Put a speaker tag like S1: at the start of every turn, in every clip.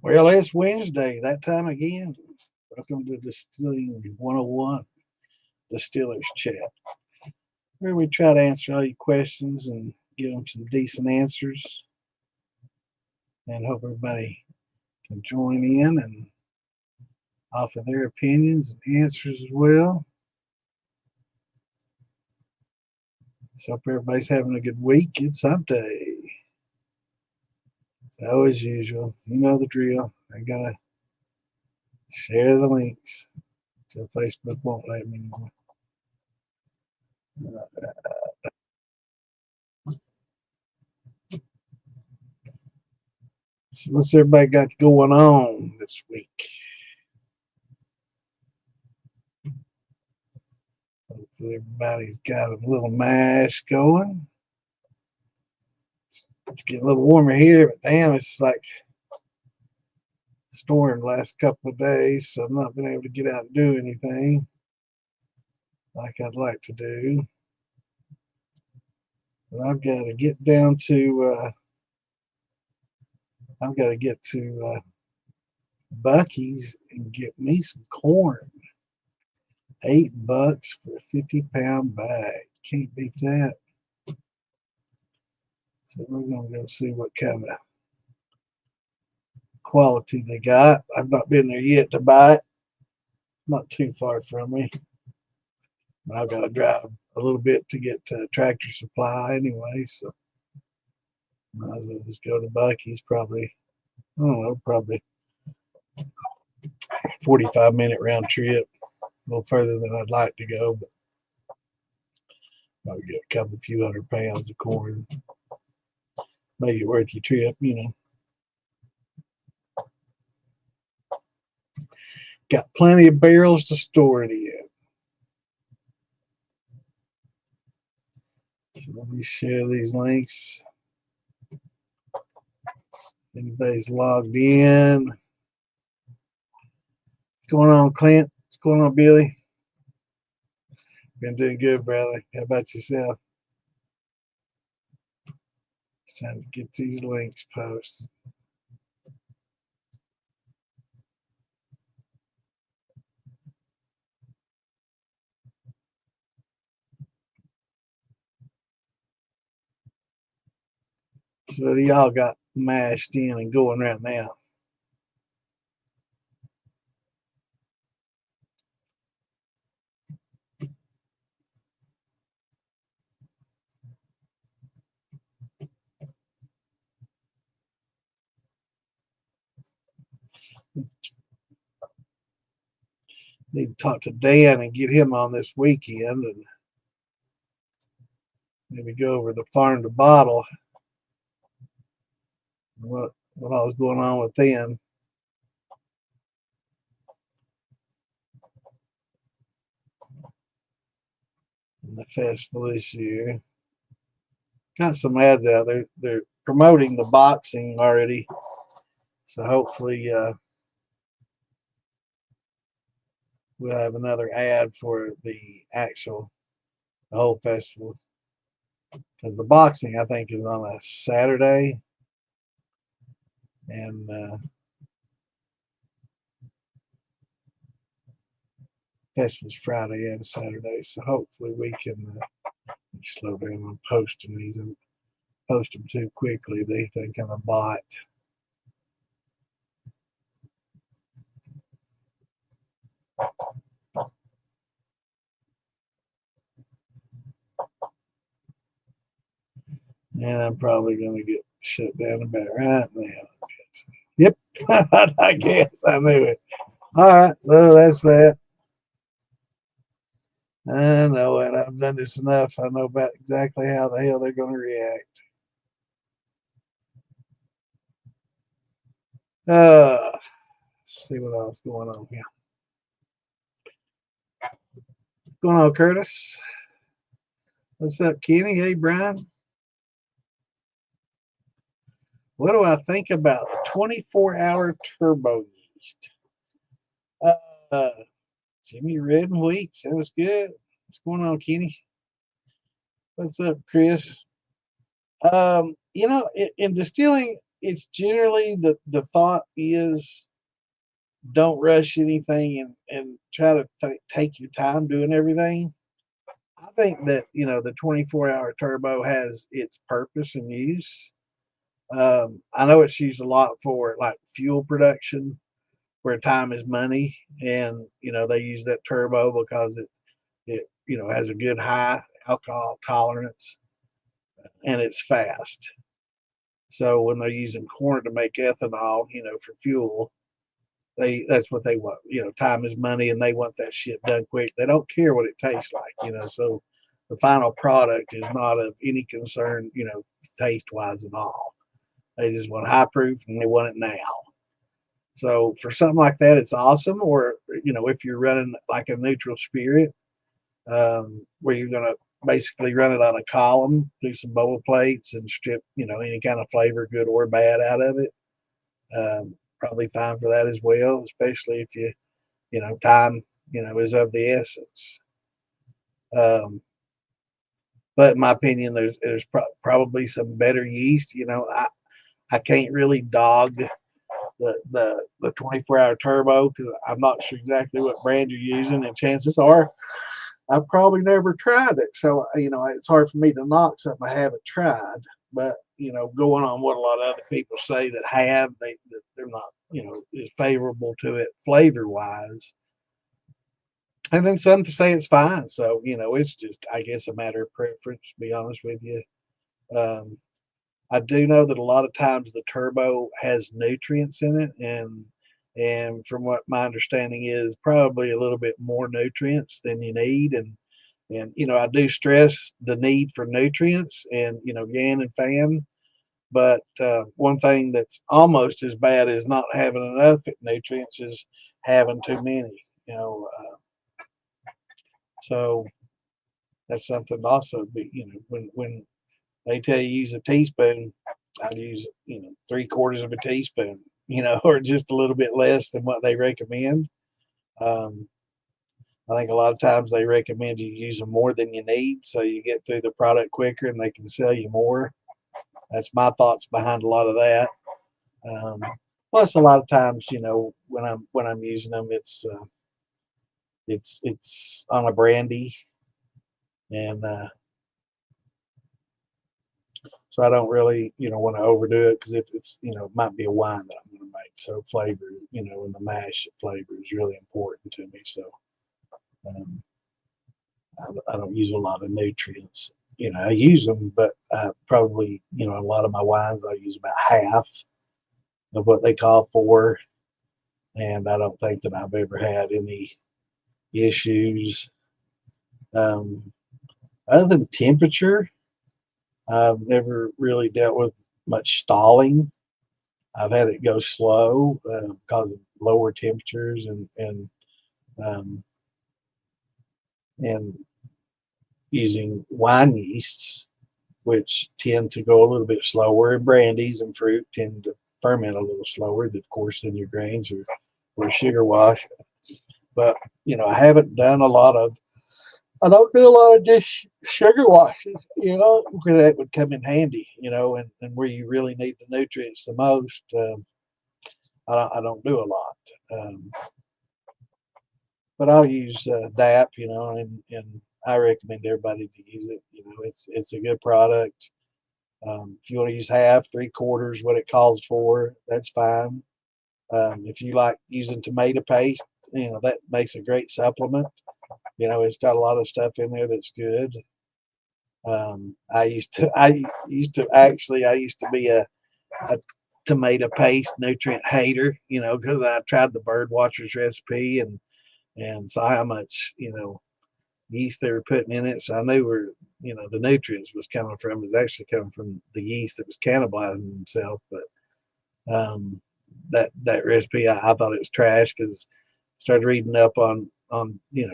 S1: Well, it's Wednesday, that time again. Welcome to Distilling 101, Distillers Chat, where we try to answer all your questions and give them some decent answers. And hope everybody can join in and offer their opinions and answers as well. So, hope everybody's having a good week. It's hump day. So, as usual, you know the drill. I gotta share the links. So Facebook won't let me anymore. So what's everybody got going on this week? Hopefully everybody's got a little mash going. It's getting a little warmer here, but damn, it's like storm the last couple of days, so I've not been able to get out and do anything like I'd like to do. But I've got to get down to Bucky's and get me some corn. $8 for a 50-pound bag. Can't beat that. So we're gonna go see what kind of quality they got. I've not been there yet to buy it. Not too far from me. I've got to drive a little bit to get to Tractor Supply anyway, so might as well just go to Bucky's. Probably, I don't know, probably 45-minute round trip. A little further than I'd like to go, but probably get a few hundred pounds of corn. Make it worth your trip, you know. Got plenty of barrels to store it in. So let me share these links. Anybody's logged in. What's going on, Clint? What's going on, Billy? Been doing good, brother. How about yourself? Just trying to get these links posted. So y'all got mashed in and going right now. Need to talk to Dan and get him on this weekend and maybe go over the farm to bottle. What all is going on with them. In the festival this year. Got some ads out there. They're promoting the boxing already. So hopefully we'll have another ad for the whole festival. Because the boxing, I think, is on a Saturday. And festival's Friday and Saturday. So hopefully we can slow down on posting these. And post them too quickly. They think I'm a bot. And I'm probably going to get shut down about right now. Yep, I guess. I knew it. All right, so that's that. I know it. I've done this enough. I know about exactly how the hell they're going to react. Let's see what else is going on here. What's going on, Curtis? What's up, Kenny? Hey, Brian. What do I think about 24-hour turbo yeast? Jimmy Red and Wheat sounds good. What's going on, Kenny? What's up, Chris? In distilling, it's generally the thought is don't rush anything and try to take your time doing everything. I think that the 24-hour turbo has its purpose and use. I know it's used a lot for like fuel production, where time is money, and they use that turbo because it has a good high alcohol tolerance and it's fast. So when they're using corn to make ethanol, for fuel, that's what they want. Time is money, and they want that shit done quick. They don't care what it tastes like. So the final product is not of any concern, taste wise at all. They just want high proof, and they want it now. So for something like that, it's awesome. Or if you're running like a neutral spirit, where you're gonna basically run it on a column through some bubble plates and strip, any kind of flavor, good or bad, out of it. Probably fine for that as well, especially if time, is of the essence. But in my opinion, there's probably some better yeast. I can't really dog the 24-hour turbo because I'm not sure exactly what brand you're using, and chances are I've probably never tried it. So it's hard for me to knock something I haven't tried. But going on what a lot of other people say that have, they're not as favorable to it flavor wise. And then some to say it's fine. So it's just, I guess, a matter of preference, to be honest with you. I do know that a lot of times the turbo has nutrients in it, and from what my understanding is, probably a little bit more nutrients than you need. And I do stress the need for nutrients and GAN and FAN. But one thing that's almost as bad as not having enough nutrients is having too many. So that's something also. When they tell you use a teaspoon, I'd use 3/4 of a teaspoon, or just a little bit less than what they recommend. Um, I think a lot of times they recommend you using more than you need, so you get through the product quicker and they can sell you more. That's my thoughts behind a lot of that. Um, Plus, a lot of times, when I'm using them, it's on a brandy, and so I don't really want to overdo it, because if it's it might be a wine that I'm going to make. So flavor, and the mash flavor is really important to me. So um, I don't use a lot of nutrients. I use them, but probably a lot of my wines I use about half of what they call for, and I don't think that I've ever had any issues. Um, Other than temperature, I've never really dealt with much stalling. I've had it go slow because of lower temperatures um, and using wine yeasts, which tend to go a little bit slower, and brandies and fruit tend to ferment a little slower, of course, than your grains or sugar wash. But I haven't done a lot of. I don't do a lot of dish sugar washes, because that would come in handy, and where you really need the nutrients the most. I don't do a lot, but I'll use DAP, and I recommend everybody to use it. It's a good product. If you want to use half, 3/4, what it calls for, that's fine. If you like using tomato paste, that makes a great supplement. It's got a lot of stuff in there that's good. I used to be a tomato paste nutrient hater, because I tried the Bird Watchers recipe and saw how much, yeast they were putting in it. So I knew where, the nutrients was coming from. It was actually coming from the yeast that was cannibalizing themselves. But that recipe, I thought it was trash, because I started reading up on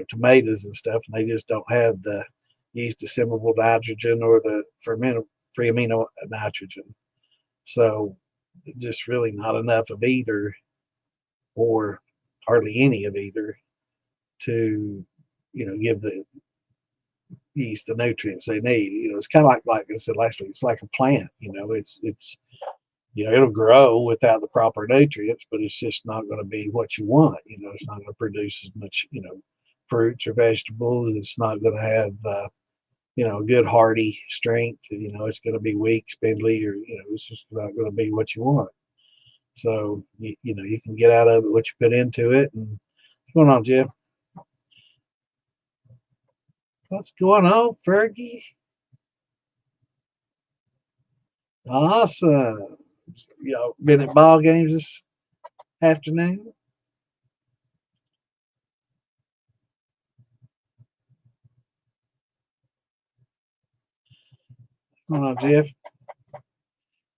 S1: tomatoes and stuff, and they just don't have the yeast assimilable nitrogen or the free amino nitrogen. So just really not enough of either, or hardly any of either, to give the yeast the nutrients they need. It's kind of like I said last week. It's like a plant. It's It'll grow without the proper nutrients, but it's just not going to be what you want. It's not going to produce as much, fruits or vegetables. It's not going to have, good hardy strength. It's going to be weak, spindly, or, it's just not going to be what you want. So, you can get out of it what you put into it. And what's going on, Jeff? What's going on, Fergie? Awesome. Been at ball games this afternoon? What's going on, Jeff?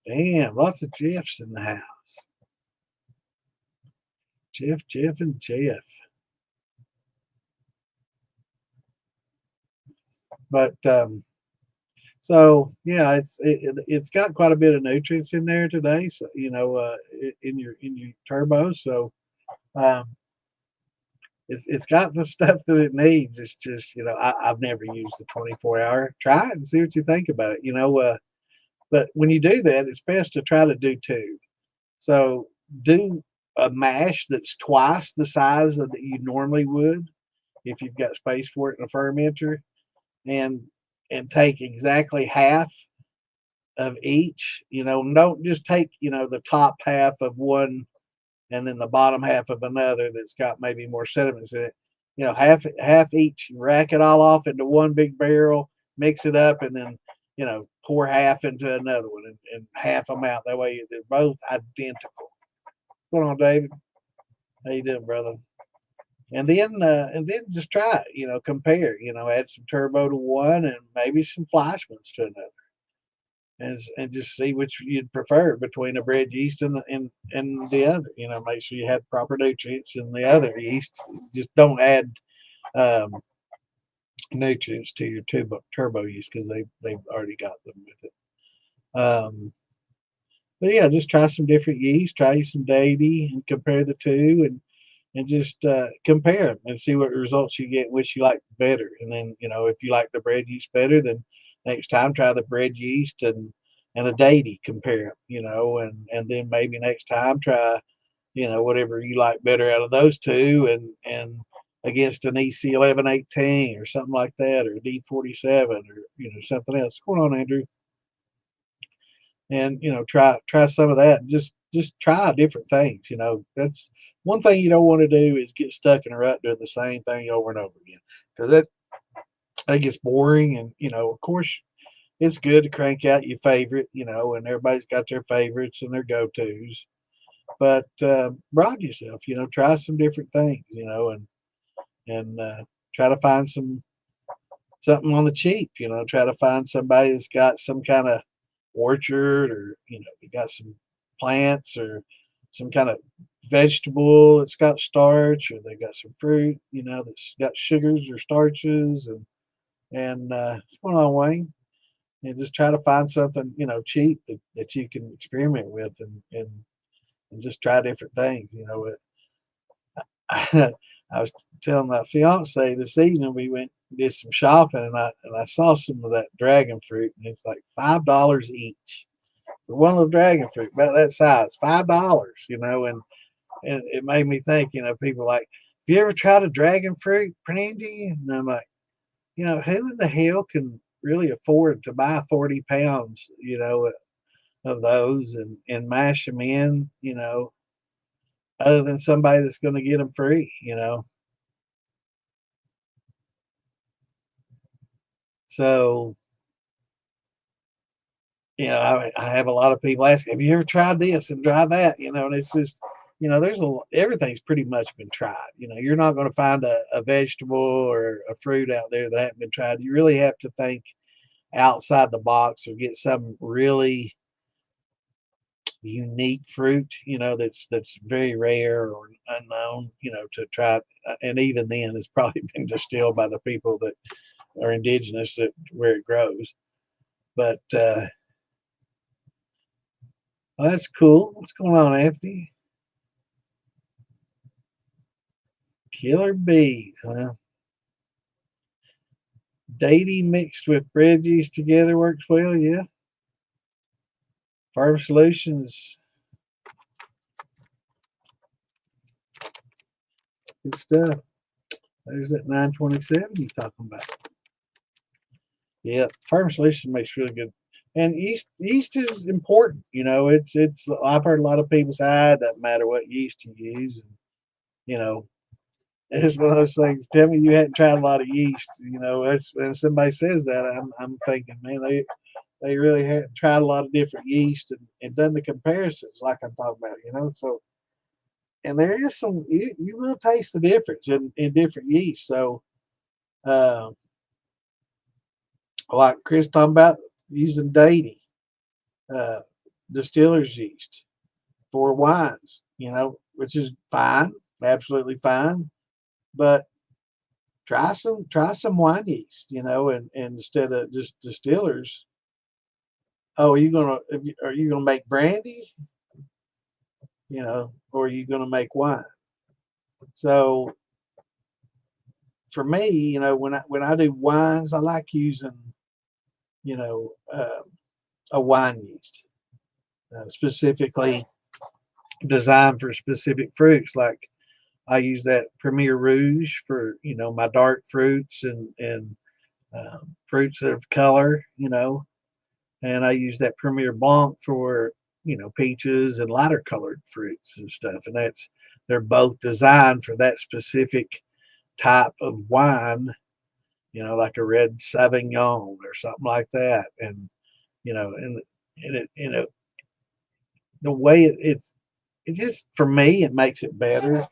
S1: Damn, lots of Jeffs in the house. Jeff, and Jeff. But so yeah, it's got quite a bit of nutrients in there today. So in your turbo, so um, it's got the stuff that it needs. It's just I've never used the 24-hour. Try it and see what you think about it. But when you do that, it's best to try to do two. So do a mash that's twice the size that you normally would if you've got space for it in a fermenter, and take exactly half of each. Don't just take the top half of one and then the bottom half of another that's got maybe more sediments in it. Half each. Rack it all off into one big barrel, mix it up, and then pour half into another one and half them out. That way they're both identical. What's going on, David? How you doing, brother? And then just try it. Compare. Add some turbo to one and maybe some Fleischmann's to another, and just see which you'd prefer between a bread yeast and the other. Make sure you have proper nutrients in the other yeast. Just don't add um, nutrients to your turbo yeast because they've already got them with it. But yeah, just try some different yeast. Try you some deity and compare the two, and just compare them and see what results you get, which you like better. And then, if you like the bread yeast better, then next time try the bread yeast and a deity, compare them, and then maybe next time try, whatever you like better out of those two, and against an EC 1118 or something like that, or D47 or something else. What's going on, Andrew? And try some of that, and just try different things. That's one thing you don't want to do, is get stuck in a rut doing the same thing over and over again, because that gets boring. And of course it's good to crank out your favorite, and everybody's got their favorites and their go-to's, but broaden yourself, try some different things, and try to find something on the cheap. Try to find somebody that's got some kind of orchard, or you got some plants or some kind of vegetable that's got starch, or they got some fruit that's got sugars or starches, and what's going on, Wayne? And just try to find something cheap that you can experiment with, and just try different things. I was telling my fiance this evening, we went and did some shopping, and I saw some of that dragon fruit, and it's like $5 each for one of the dragon fruit about that size. $5, and it made me think. People like, have you ever tried a dragon fruit, Brandy? And I'm like, who in the hell can really afford to buy 40 pounds, of those, and mash them in, other than somebody that's going to get them free. So, I have a lot of people asking, have you ever tried this and try that? And it's just, everything's pretty much been tried. You're not going to find a vegetable or a fruit out there that hasn't been tried. You really have to think outside the box, or get some really unique fruit, that's very rare or unknown, to try. And even then, it's probably been distilled by the people that are indigenous where it grows. But well, that's cool. What's going on, Anthony? Killer bees, huh? Deity mixed with bread yeast together works well, yeah. Farm Solutions, good stuff. There's that 927 you're talking about. Yeah, Farm Solutions makes really good. And yeast is important. You know, it's. I've heard a lot of people say, it doesn't matter what yeast you use. And, you know, it's one of those things. Tell me you hadn't tried a lot of yeast. You know, when somebody says that, I'm thinking, man, they really hadn't tried a lot of different yeast and done the comparisons like I'm talking about. You know, so and there is some you will taste the difference in different yeast. So, uh, like Chris talking about using Daty, uh, distillers yeast for wines. You know, which is fine, absolutely fine, but try some wine yeast, you know, and instead of just distillers. Oh, are you gonna make brandy, you know, or are you gonna make wine? So for me, you know, when I do wines, I like using, you know, a wine yeast, specifically designed for specific fruits. Like I use that Premier Rouge for, you know, my dark fruits and fruits of color, you know, and I use that Premier Blanc for, you know, peaches and lighter colored fruits and stuff. And they're both designed for that specific type of wine, you know, like a red Sauvignon or something like that. And you know, and it, you know, the way it just for me it makes it better.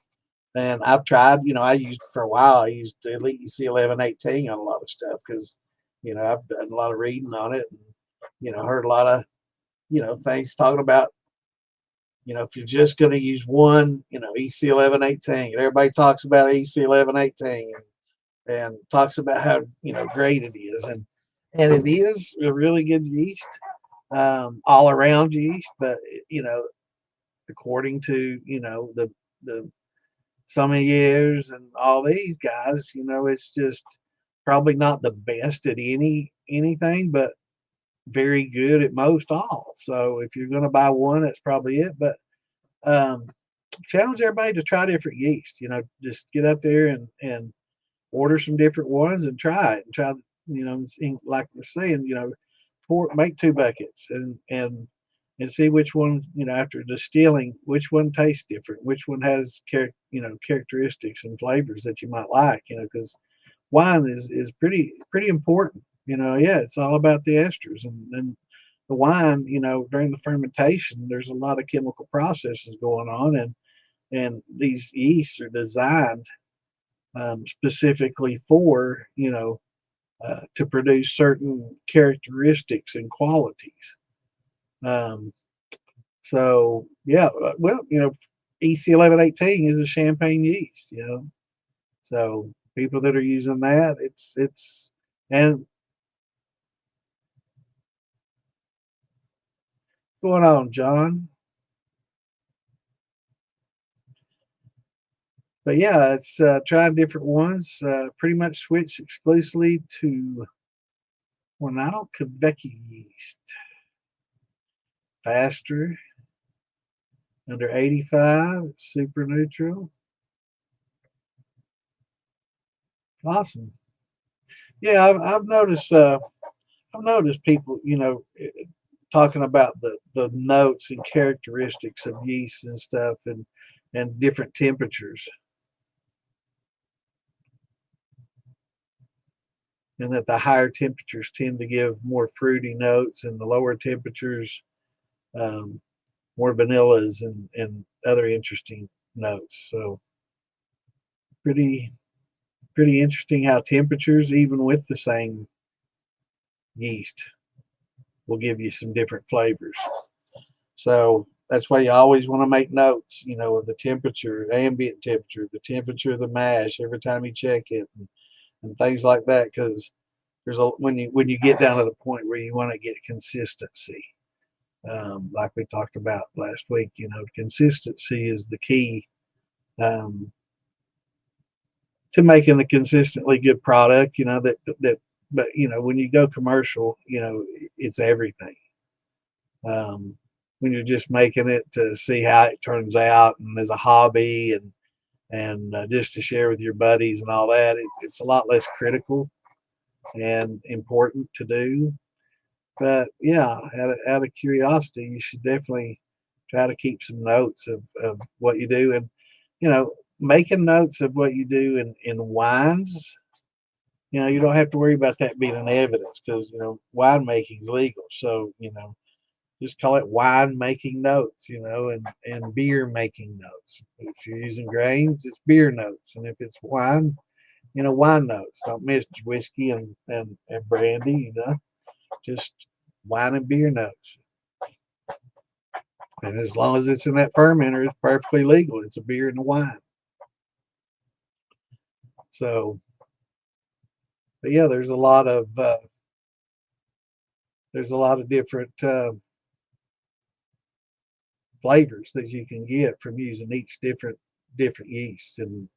S1: And I've tried, you know, I used for a while. I used Elite EC 1118 on a lot of stuff because, you know, I've done a lot of reading on it, and you know, heard a lot of, you know, things talking about, you know, if you're just going to use one, you know, EC 1118, everybody talks about EC 1118 and talks about how, you know, great it is, and it is a really good yeast, all around yeast, but you know, according to, you know, the sommeliers and all these guys, you know, it's just probably not the best at anything, but very good at most all. So if you're going to buy one, that's probably it. But um, challenge everybody to try different yeast. You know, just get out there and order some different ones and try it and try. You know, like we're saying, you know, make 2 buckets and see which one, you know, after distilling, which one tastes different, which one has you know, characteristics and flavors that you might like. You know, because wine is pretty important. You know, yeah, it's all about the esters and the wine. You know, during the fermentation, there's a lot of chemical processes going on, and these yeasts are designed specifically for, you know, to produce certain characteristics and qualities. Um, so yeah, well, you know, EC 1118 is a champagne yeast. You know, so people that are using that, it's and going on, John. But yeah, it's trying different ones. Pretty much switch exclusively to Wanado Quebec yeast. Faster, under 85, it's super neutral. Awesome. Yeah, I've noticed people, you know, talking about the notes and characteristics of yeast and stuff, and different temperatures, and that the higher temperatures tend to give more fruity notes, and the lower temperatures um, more vanillas and other interesting notes. So pretty pretty interesting how temperatures, even with the same yeast, will give you some different flavors. So that's why you always want to make notes, you know, of the temperature, ambient temperature, the temperature of the mash every time you check it, and things like that. Because there's a when you get down to the point where you want to get consistency, like we talked about last week, you know, consistency is the key um, to making a consistently good product. You know that, but you know, when you go commercial, you know, it's everything. Um, when you're just making it to see how it turns out and as a hobby and just to share with your buddies and all that. It's a lot less critical and important to do. But yeah, out of curiosity, you should definitely try to keep some notes of what you do. And, making notes of what you do in wines, you don't have to worry about that being an evidence because, winemaking is legal. So, just call it wine making notes, and beer making notes. If you're using grains, it's beer notes. And if it's wine, wine notes. Don't mix whiskey and brandy, just wine and beer notes. And as long as it's in that fermenter, it's perfectly legal. It's a beer and a wine. So, but yeah, there's a lot of different flavors that you can get from using each different yeast, and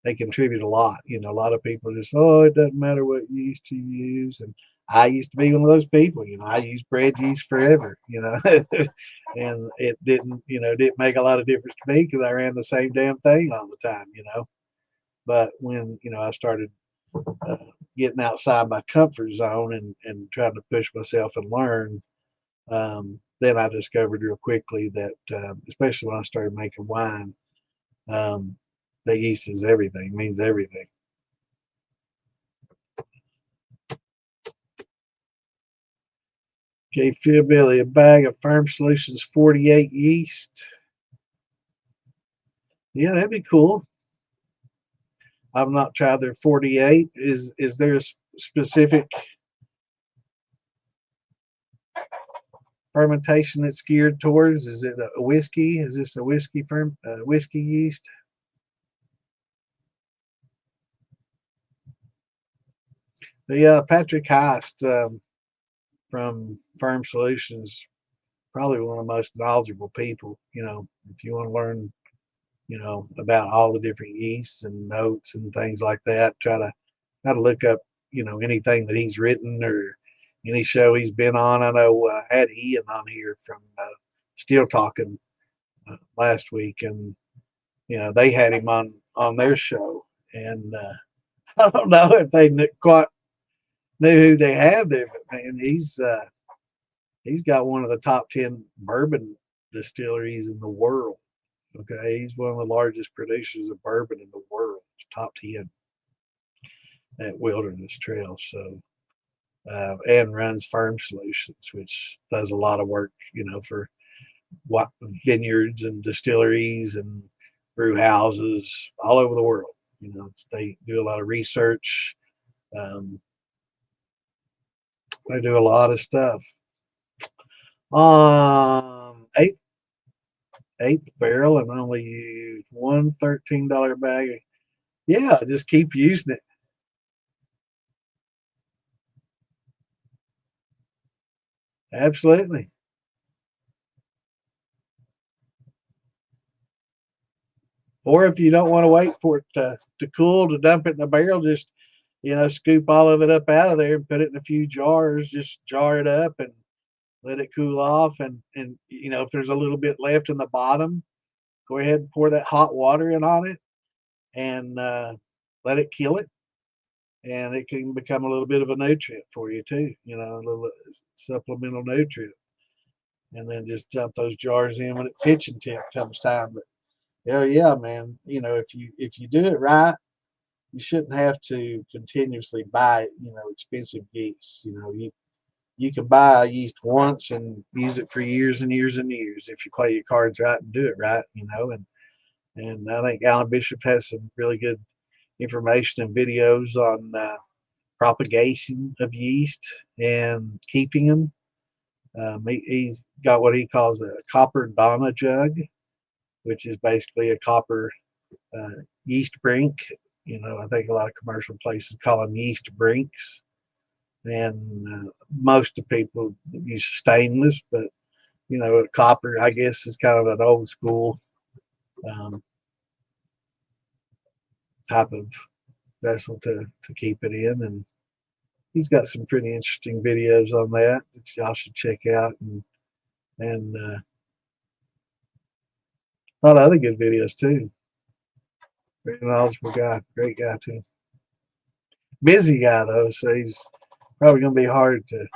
S1: they contribute a lot. A lot of people just, oh, it doesn't matter what yeast you use. And I used to be one of those people. I used bread yeast forever, and it didn't make a lot of difference to me because I ran the same damn thing all the time, But when, I started getting outside my comfort zone and trying to push myself and learn, then I discovered real quickly that, especially when I started making wine, the yeast is everything, means everything. Okay, Phil Billy, a bag of Firm Solutions 48 yeast. Yeah, that'd be cool. I've not tried their 48. Is there a specific fermentation it's geared towards? Is it a whiskey? Is this a whiskey whiskey yeast? But yeah, Patrick Heist from Firm Solutions, probably one of the most knowledgeable people. If you want to learn, about all the different yeasts and notes and things like that, try to look up, anything that he's written or any show he's been on. I know I had Ian on here from Steel Talking last week, and they had him on their show, and I don't know if they quite knew who they had there, but man, he's got one of the top 10 bourbon distilleries in the world. Okay, he's one of the largest producers of bourbon in the world, top 10 at Wilderness Trail. So, and runs Firm Solutions, which does a lot of work, for vineyards and distilleries and brew houses all over the world. They do a lot of research. They do a lot of stuff. Eighth barrel and only use one $13 bag. Yeah, just keep using it. Absolutely. Or if you don't want to wait for it to cool to dump it in the barrel, just scoop all of it up out of there and put it in a few jars. Just jar it up and let it cool off. And if there's a little bit left in the bottom, go ahead and pour that hot water in on it and let it kill it. And it can become a little bit of a nutrient for you too, a little supplemental nutrient. And then just dump those jars in when it's pitching temp comes time. But yeah, man, if you do it right, you shouldn't have to continuously buy, expensive yeast. You can buy yeast once and use it for years and years and years if you play your cards right and do it right, and I think Alan Bishop has some really good information and videos on propagation of yeast and keeping them. He's got what he calls a copper Donna jug, which is basically a copper yeast brink. I think a lot of commercial places call them yeast brinks, and most of the people use stainless, but copper, I guess, is kind of an old school type of vessel to keep it in. And he's got some pretty interesting videos on that y'all should check out, and a lot of other good videos too. Very knowledgeable guy, great guy too. Busy guy though, so he's probably gonna be hard to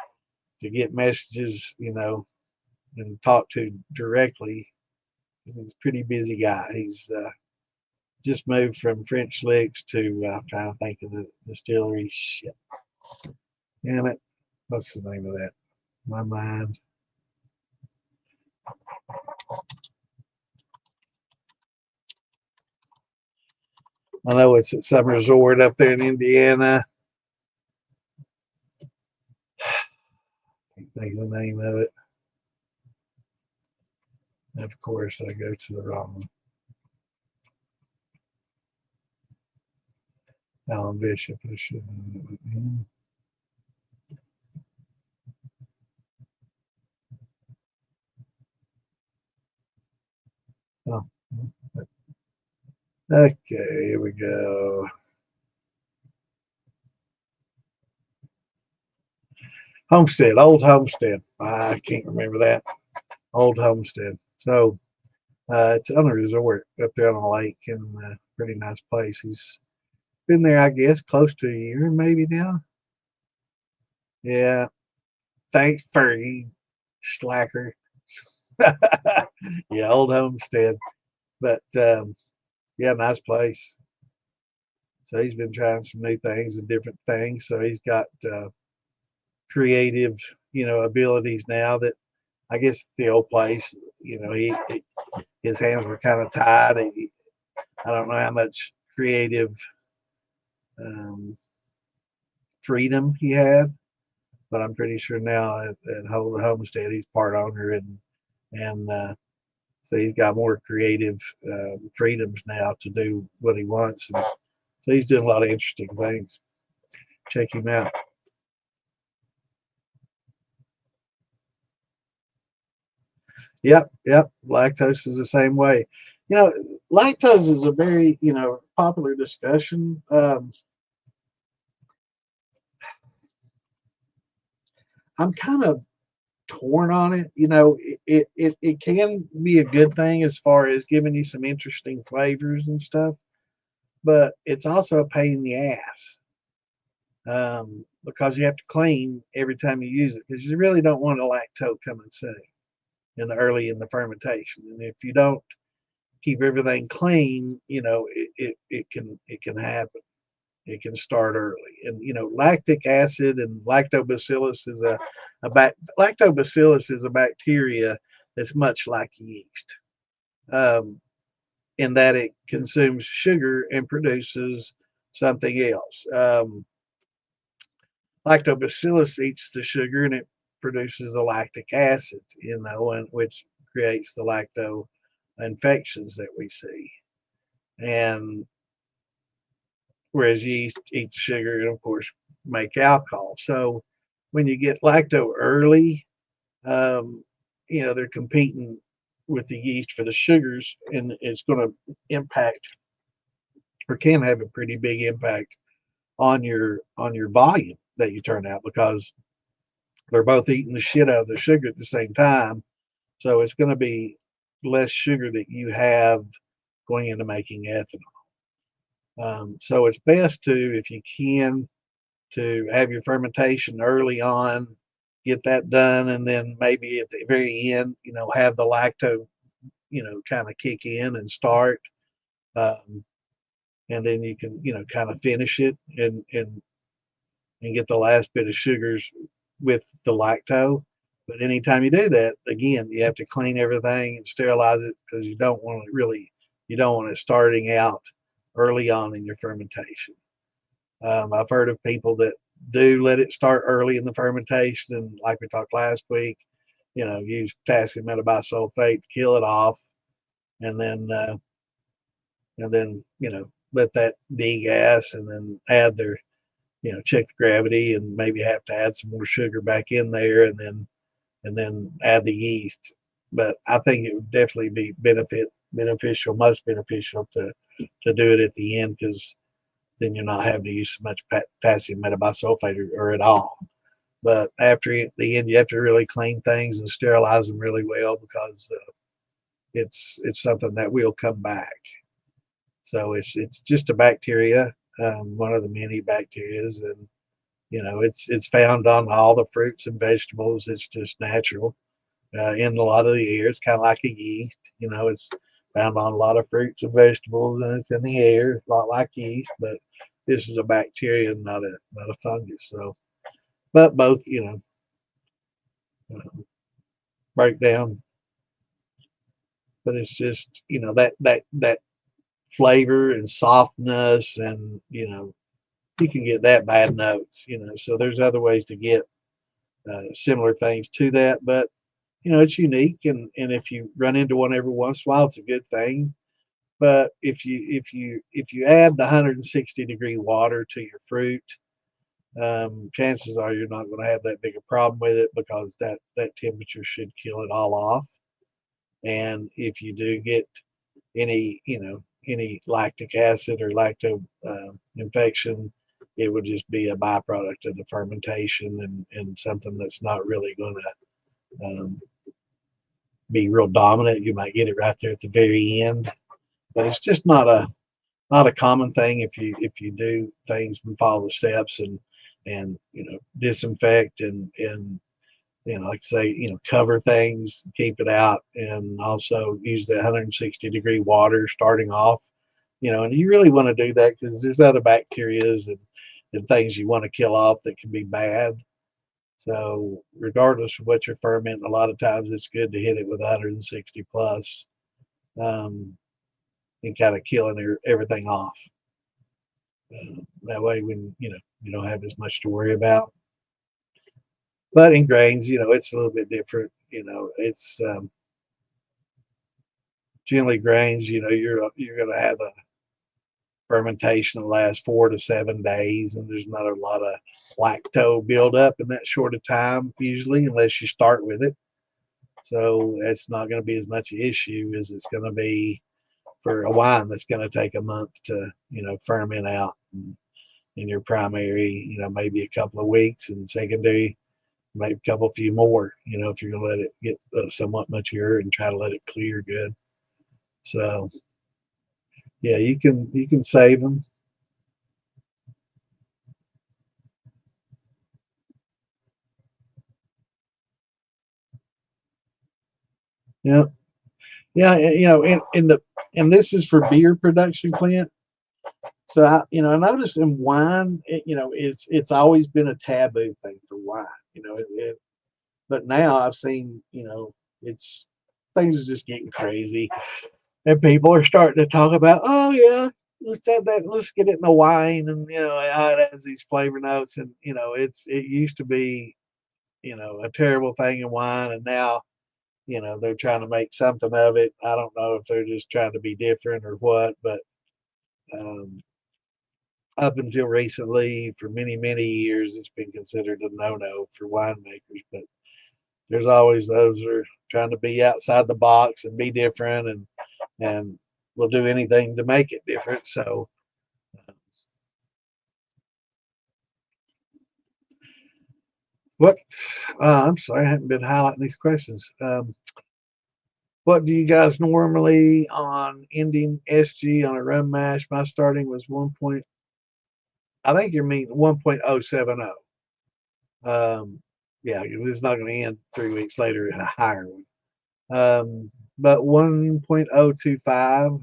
S1: get messages, and talk to directly. He's a pretty busy guy. He's just moved from French Licks to I'm trying to think of the distillery. Shit, damn it, what's the name of that? My mind. I know it's at some resort up there in Indiana. Can't think of the name of it. And of course, I go to the wrong one. Alan Bishop. I should. Oh. Okay, here we go. Homestead, Old Homestead. I can't remember that. Old Homestead. So it's on a resort up there on a lake, and pretty nice place. He's been there, I guess, close to a year maybe now. Yeah. Thanks, Fergie. Slacker. Yeah, Old Homestead. But yeah, nice place. So he's been trying some new things and different things. So he's got creative, abilities now that I guess the old place, his hands were kind of tied. I don't know how much creative freedom he had, but I'm pretty sure now at Homestead he's part owner, and so he's got more creative freedoms now to do what he wants, and so he's doing a lot of interesting things. Check him out. Yep. Lactose is the same way. Lactose is a very popular discussion. I'm kind of torn on it. It can be a good thing as far as giving you some interesting flavors and stuff, but it's also a pain in the ass because you have to clean every time you use it, because you really don't want a lacto coming soon early in the fermentation. And if you don't keep everything clean, it can happen. It can start early, and lactic acid and lactobacillus is lactobacillus is a bacteria that's much like yeast, in that it consumes sugar and produces something else. Lactobacillus eats the sugar and it produces the lactic acid, which creates the lacto infections that we see. And whereas yeast eats sugar and, of course, make alcohol. So when you get lacto early, they're competing with the yeast for the sugars, and it's going to impact, or can have a pretty big impact on your volume that you turn out, because they're both eating the shit out of the sugar at the same time. So it's going to be less sugar that you have going into making ethanol. So it's best to, if you can, to have your fermentation early on, get that done, and then maybe at the very end, have the lacto, kind of kick in and start, and then you can, kind of finish it and get the last bit of sugars with the lacto. But anytime you do that, again, you have to clean everything and sterilize it, because you don't want it starting out early on in your fermentation. I've heard of people that do let it start early in the fermentation, and like we talked last week, use potassium metabisulfate to kill it off, and then let that degas, and then add their, check the gravity, and maybe have to add some more sugar back in there, and then add the yeast. But I think it would definitely be beneficial, most beneficial to do it at the end, because then you're not having to use so much potassium metabisulfate or at all. But after the end, you have to really clean things and sterilize them really well because it's something that will come back. So it's just a bacteria, one of the many bacterias, and it's found on all the fruits and vegetables. It's just natural in a lot of the air. It's kind of like a yeast. It's found on a lot of fruits and vegetables, and it's in the air, a lot like yeast. But this is a bacteria, not a fungus. So, but both, break down. But it's just that flavor and softness, and you can get that bad notes. So there's other ways to get similar things to that, but it's unique, and if you run into one every once in a while, it's a good thing. But if you add the 160-degree water to your fruit, chances are you're not going to have that big a problem with it, because that temperature should kill it all off. And if you do get any lactic acid or lacto infection, it would just be a byproduct of the fermentation, and something that's not really going to be real dominant. You might get it right there at the very end, but it's just not a common thing if you do things and follow the steps, and disinfect, and like I say, cover things, keep it out, and also use the 160-degree water starting off. And you really want to do that because there's other bacterias and things you want to kill off that can be bad. So regardless of what you're fermenting, a lot of times it's good to hit it with 160 plus, and kind of killing everything off. That way, when you don't have as much to worry about. But in grains, it's a little bit different. It's generally grains. You're going to have a fermentation that lasts 4 to 7 days, and there's not a lot of lacto buildup in that short of time usually, unless you start with it. So it's not going to be as much an issue as it's going to be for a wine that's going to take a month to ferment out, and in your primary, maybe a couple of weeks, and secondary, maybe a few more. If you're going to let it get somewhat mature and try to let it clear good. So yeah, you can save them. Yeah, yeah, and this is for beer production, Clint. So I noticed in wine, it's always been a taboo thing for wine. But now I've seen, it's things are just getting crazy, and people are starting to talk about, oh yeah, let's have that, let's get it in the wine, and it has these flavor notes, and it used to be, a terrible thing in wine, and now they're trying to make something of it. I don't know if they're just trying to be different or what, but um, up until recently, for many years, it's been considered a no-no for winemakers. But there's always those who are trying to be outside the box and be different, and will do anything to make it different. So what? I'm sorry, I haven't been highlighting these questions. What do you guys normally on ending SG on a rum mash? My starting was 1. I think you mean 1.070. Yeah, it's not going to end 3 weeks later in a higher one. But 1.025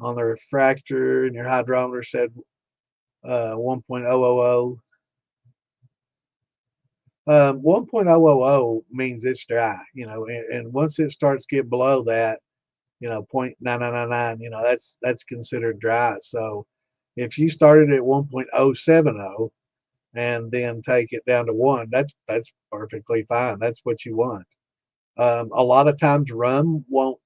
S1: on the refractor, and your hydrometer said 1.000. 1.000 means it's dry, and once it starts to get below that, 0.9999, that's considered dry. So if you started at 1.070 and then take it down to 1, that's perfectly fine. That's what you want. A lot of times rum won't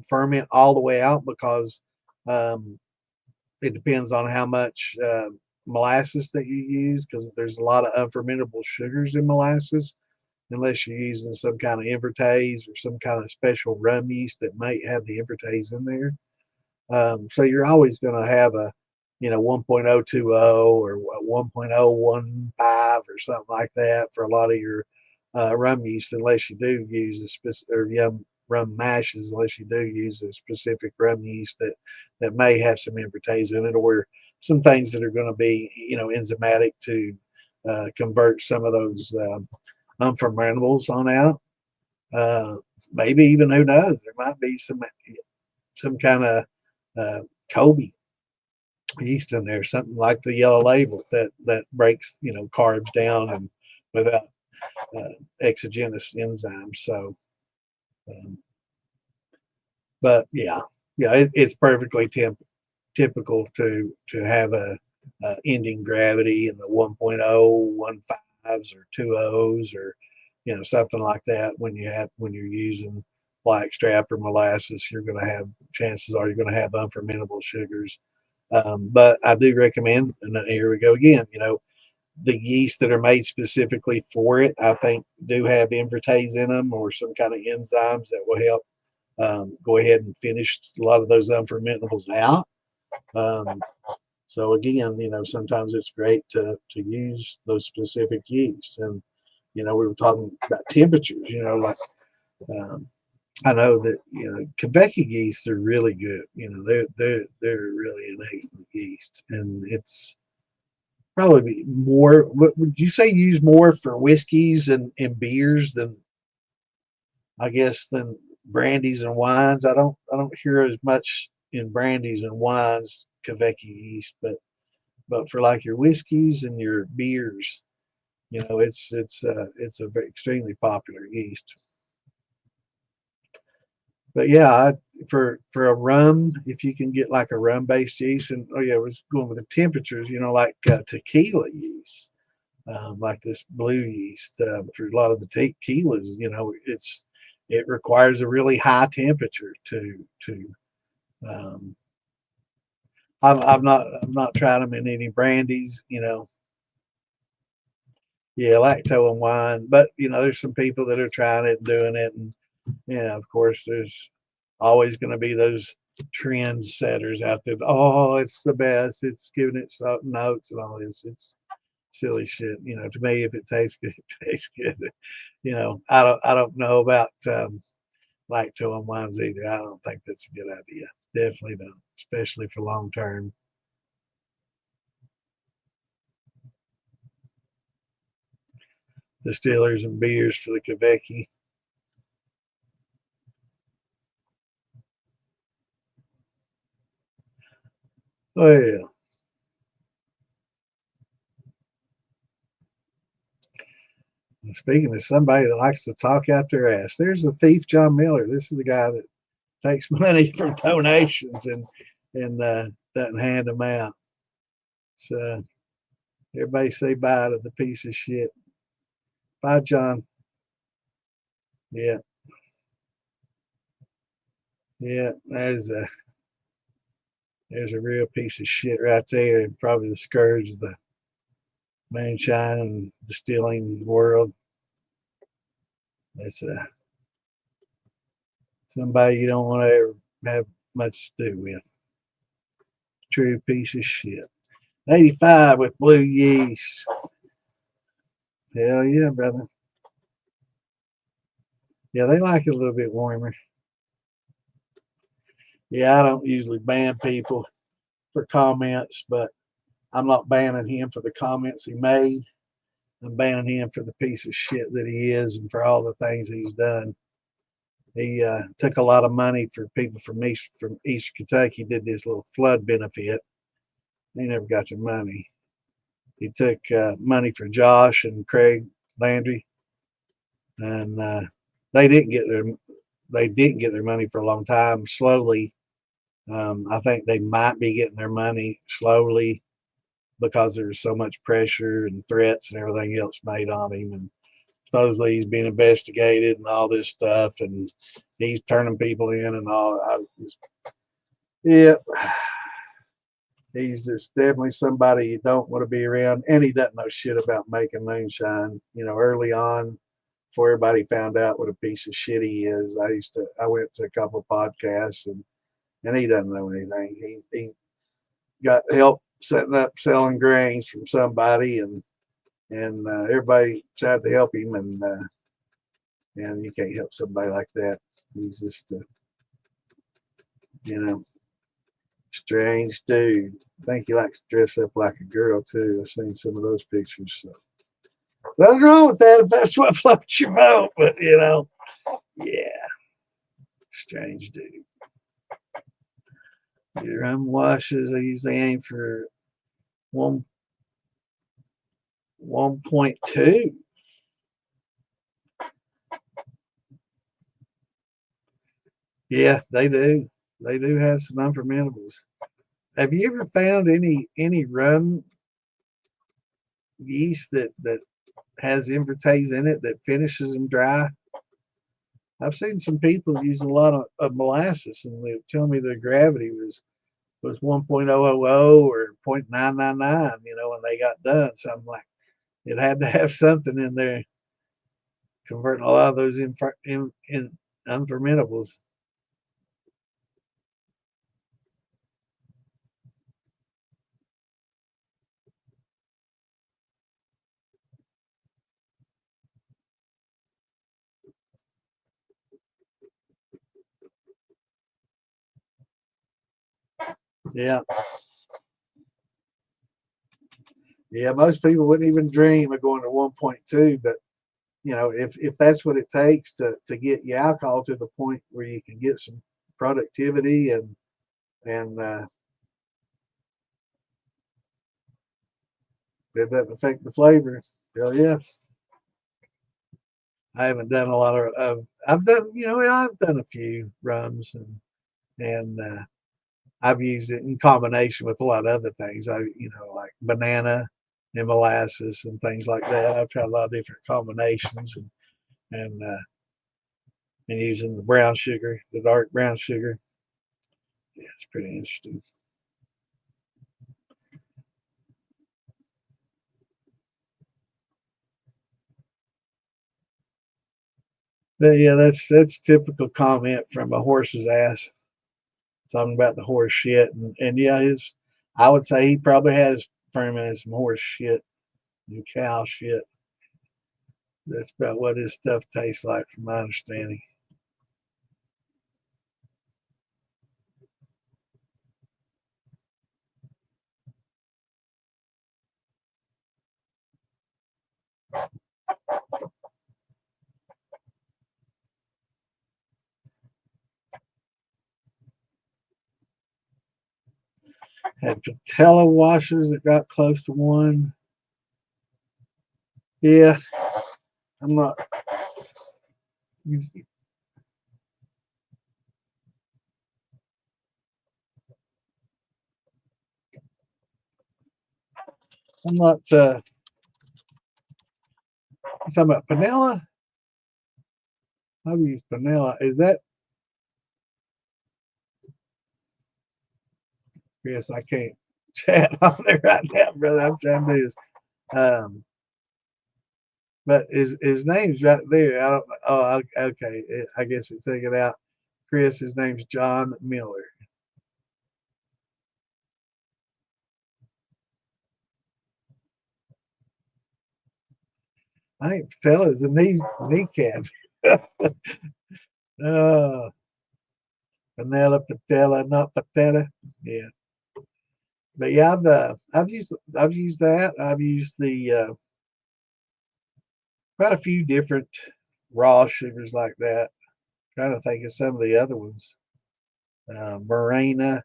S1: ferment all the way out, because it depends on how much molasses that you use, because there's a lot of unfermentable sugars in molasses, unless you're using some kind of invertase or some kind of special rum yeast that might have the invertase in there. So you're always going to have a, 1.020 or 1.015 or something like that for a lot of your rum yeast, unless you do use a specific or rum mashes, unless you do use a specific rum yeast that may have some invertase in it, or some things that are going to be, enzymatic to convert some of those unfermentables on out. Uh, Maybe even, who knows, there might be some kind of Kobe yeast in there, something like the yellow label that breaks, carbs down and without uh, exogenous enzymes. So, um, but yeah, it's perfectly typical to have a ending gravity in the 1.015s or 2Os, or something like that. When you're using blackstrap or molasses, you're going to have, chances are you're going to have unfermentable sugars. But I do recommend, and here we go again, the yeast that are made specifically for it, I think, do have invertase in them or some kind of enzymes that will help go ahead and finish a lot of those unfermentables out. Um, so again, sometimes it's great to use those specific yeasts. And we were talking about temperatures. Like um, I know that Quebec yeasts are really good. They're really innate yeast, and it's probably more. What would you say? Use more for whiskeys and beers than, I guess, than brandies and wines. I don't hear as much in brandies and wines Quebec yeast, but for like your whiskeys and your beers, it's a very extremely popular yeast. But yeah, for a rum, if you can get like a rum based yeast, and oh yeah, I was going with the temperatures, like tequila yeast, like this blue yeast, for a lot of the tequilas, it requires a really high temperature to um, I've not tried them in any brandies, yeah, lacto and wine, but there's some people that are trying it and doing it, and of course there's always going to be those trend setters out there. Oh, it's the best. It's giving it something notes and all this. It's silly shit. To me, if it tastes good, it tastes good. I don't know about lacto and wines either. I don't think that's a good idea. Definitely don't, especially for long term. Distillers and beers for the Quebec. Oh yeah. Speaking of somebody that likes to talk out their ass, there's the thief John Miller. This is the guy that takes money from donations and doesn't hand them out. So everybody say bye to the piece of shit. Bye, John. Yeah, yeah. There's a real piece of shit right there, and probably the scourge of the moonshine and distilling world. That's somebody you don't want to ever have much to do with. True piece of shit. 85 with blue yeast. Hell yeah, brother. Yeah, they like it a little bit warmer. Yeah, I don't usually ban people for comments, but I'm not banning him for the comments he made. I'm banning him for the piece of shit that he is and for all the things he's done. He took a lot of money for people from East Kentucky. Did this little flood benefit. They never got their money. He took money for Josh and Craig Landry, and they didn't get their money for a long time. Slowly, I think they might be getting their money slowly because there's so much pressure and threats and everything else made on him. And supposedly he's being investigated and all this stuff, and he's turning people in and all. Yeah, he's just definitely somebody you don't want to be around, and he doesn't know shit about making moonshine. Early on, before everybody found out what a piece of shit he is, I went to a couple of podcasts, and and he doesn't know anything. He got help setting up selling grains from somebody, and everybody tried to help him, and you can't help somebody like that. He's just you know, strange dude. I think he likes to dress up like a girl too. I've seen some of those pictures. So nothing wrong with that if that's what floats your boat. But yeah, strange dude. Your washes, I usually aim for 1.2. Yeah, they do. They do have some unfermentables. Have you ever found any rum yeast that has invertase in it that finishes them dry? I've seen some people use a lot of molasses, and they tell me the gravity was 1.000 or 0.999, when they got done. So I'm like, it had to have something in there converting a lot of those in unfermentables. Yeah. Yeah, most people wouldn't even dream of going to 1.2, but if that's what it takes to get your alcohol to the point where you can get some productivity and it doesn't affect the flavor, hell yeah. I haven't done a lot of I've done I've done a few rums and I've used it in combination with a lot of other things. Like banana and molasses and things like that. I've tried a lot of different combinations and using the brown sugar, the dark brown sugar. Yeah, it's pretty interesting. But yeah, that's typical comment from a horse's ass, talking about the horse shit, and yeah, I would say he probably has fermented some horse shit and cow shit. That's about what his stuff tastes like, from my understanding. Had patella washes that got close to 1. Yeah, I'm not. I'm not. You talking about panela? I've used panela. Is that? Yes, I can't chat on there right now, brother. I'm trying to do this. Um, but his name's right there. I don't. Oh, okay. I guess it took it out. Chris, his name's John Miller. I think patella is a kneecap. Oh, panela, patella, not patella. Yeah, but yeah, I've used that. I've used the quite a few different raw sugars like that. Trying to think of some of the other ones. Morena,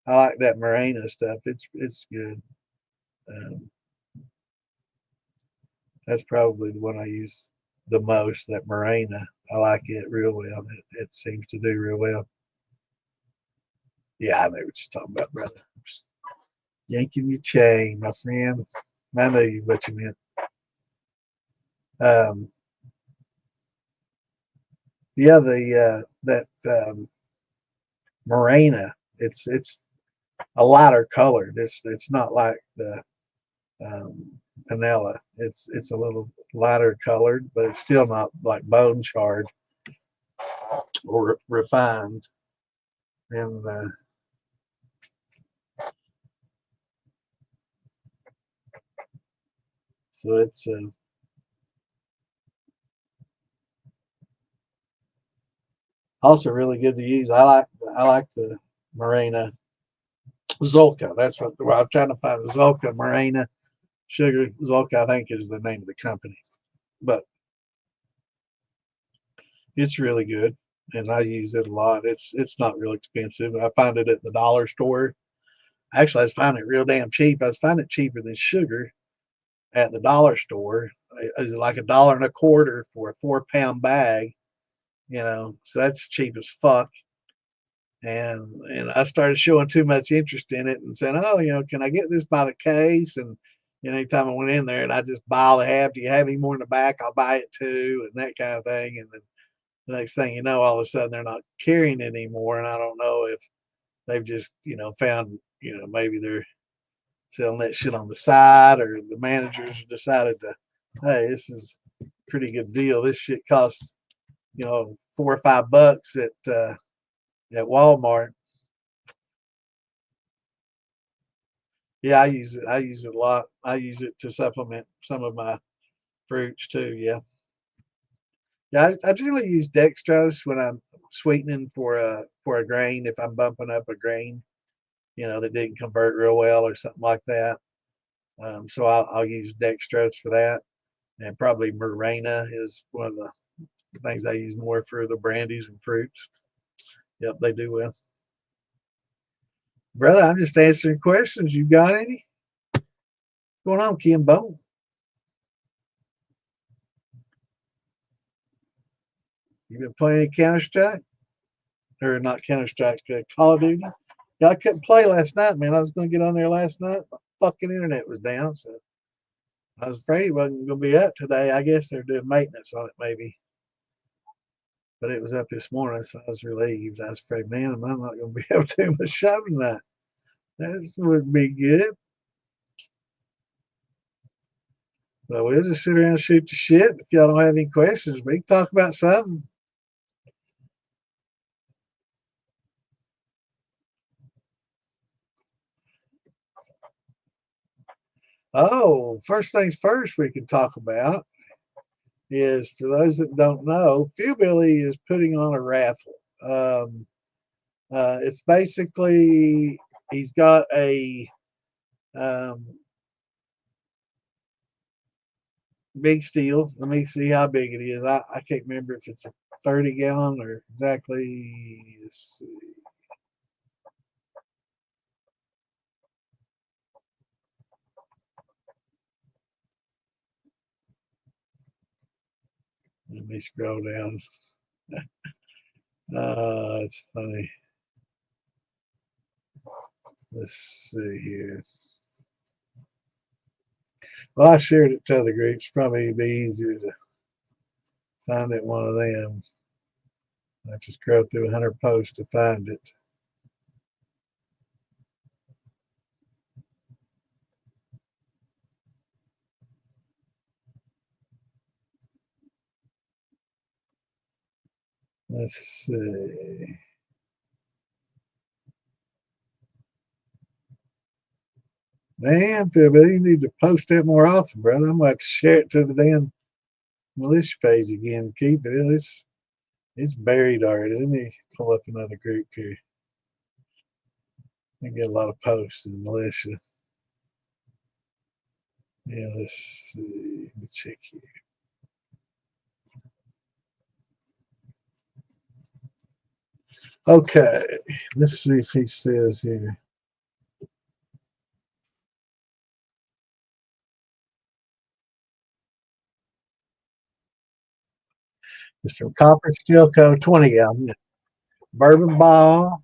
S1: I like that Morena stuff. It's good. Um, that's probably the one I use the most. That Morena, I like it real well. It seems to do real well. Yeah, I know what you're talking about, brother. Yanking your chain, my friend. I know what you meant. Um, yeah, the that Morena. It's a lighter colored. It's not like the um, panela. It's a little lighter colored, but it's still not like bone charred or refined. And So it's also really good to use. I like the Morena Zolka. That's what I'm trying to find. Zolka Morena Sugar. Zolka, I think, is the name of the company, but it's really good, and I use it a lot. It's not real expensive. I find it at the dollar store. Actually, I was finding it real damn cheap. I was finding it cheaper than sugar at the dollar store. It's like $1.25 for a 4 pound bag. So that's cheap as fuck. And I started showing too much interest in it and saying, "Oh, can I get this by the case?" And anytime I went in there, and I just buy all they have. Do you have any more in the back? I'll buy it too, and that kind of thing. And then the next thing you know, all of a sudden they're not carrying it anymore, and I don't know if they've just found maybe they're selling that shit on the side, or the managers decided to, hey, this is a pretty good deal. This shit costs $4 or $5 at Walmart. Yeah, I use it. I use it a lot. I use it to supplement some of my fruits too. Yeah, yeah. I generally use dextrose when I'm sweetening for a grain. If I'm bumping up a grain, that didn't convert real well or something like that. So I'll use dextrose for that, and probably Morena is one of the things I use more for the brandies and fruits. Yep, they do well. Brother, I'm just answering questions. You got any? What's going on, Kimbo? You been playing any Counter Strike? Or not Counter Strike, Call of Duty? Yeah, I couldn't play last night, man. I was going to get on there last night. My fucking internet was down, so I was afraid it wasn't going to be up today. I guess they're doing maintenance on it, maybe. But it was up this morning, so I was relieved. I was afraid, man, I'm not going to be able to do my show tonight. That would be good. But we'll just sit around and shoot the shit. If y'all don't have any questions, we can talk about something. Oh, first things first we can talk about is, for those that don't know, Billy is putting on a raffle. It's basically, he's got a um, big steel. Let me see how big it is. I can't remember if it's a 30-gallon or exactly. Let's see. Let me scroll down. It's funny. Let's see here. Well, I shared it to other groups. Probably be easier to find it one of them. I just scroll through 100 posts to find it. Let's see. Man, Phil, you need to post that more often, brother. I'm going to have to share it to the damn militia page again. Keep it. It's buried already. Let me pull up another group here. I get a lot of posts in the militia. Yeah, let's see. Let me check here. Okay, let's see if he says here. It's from Copper Skill Co. 20 gallon bourbon ball.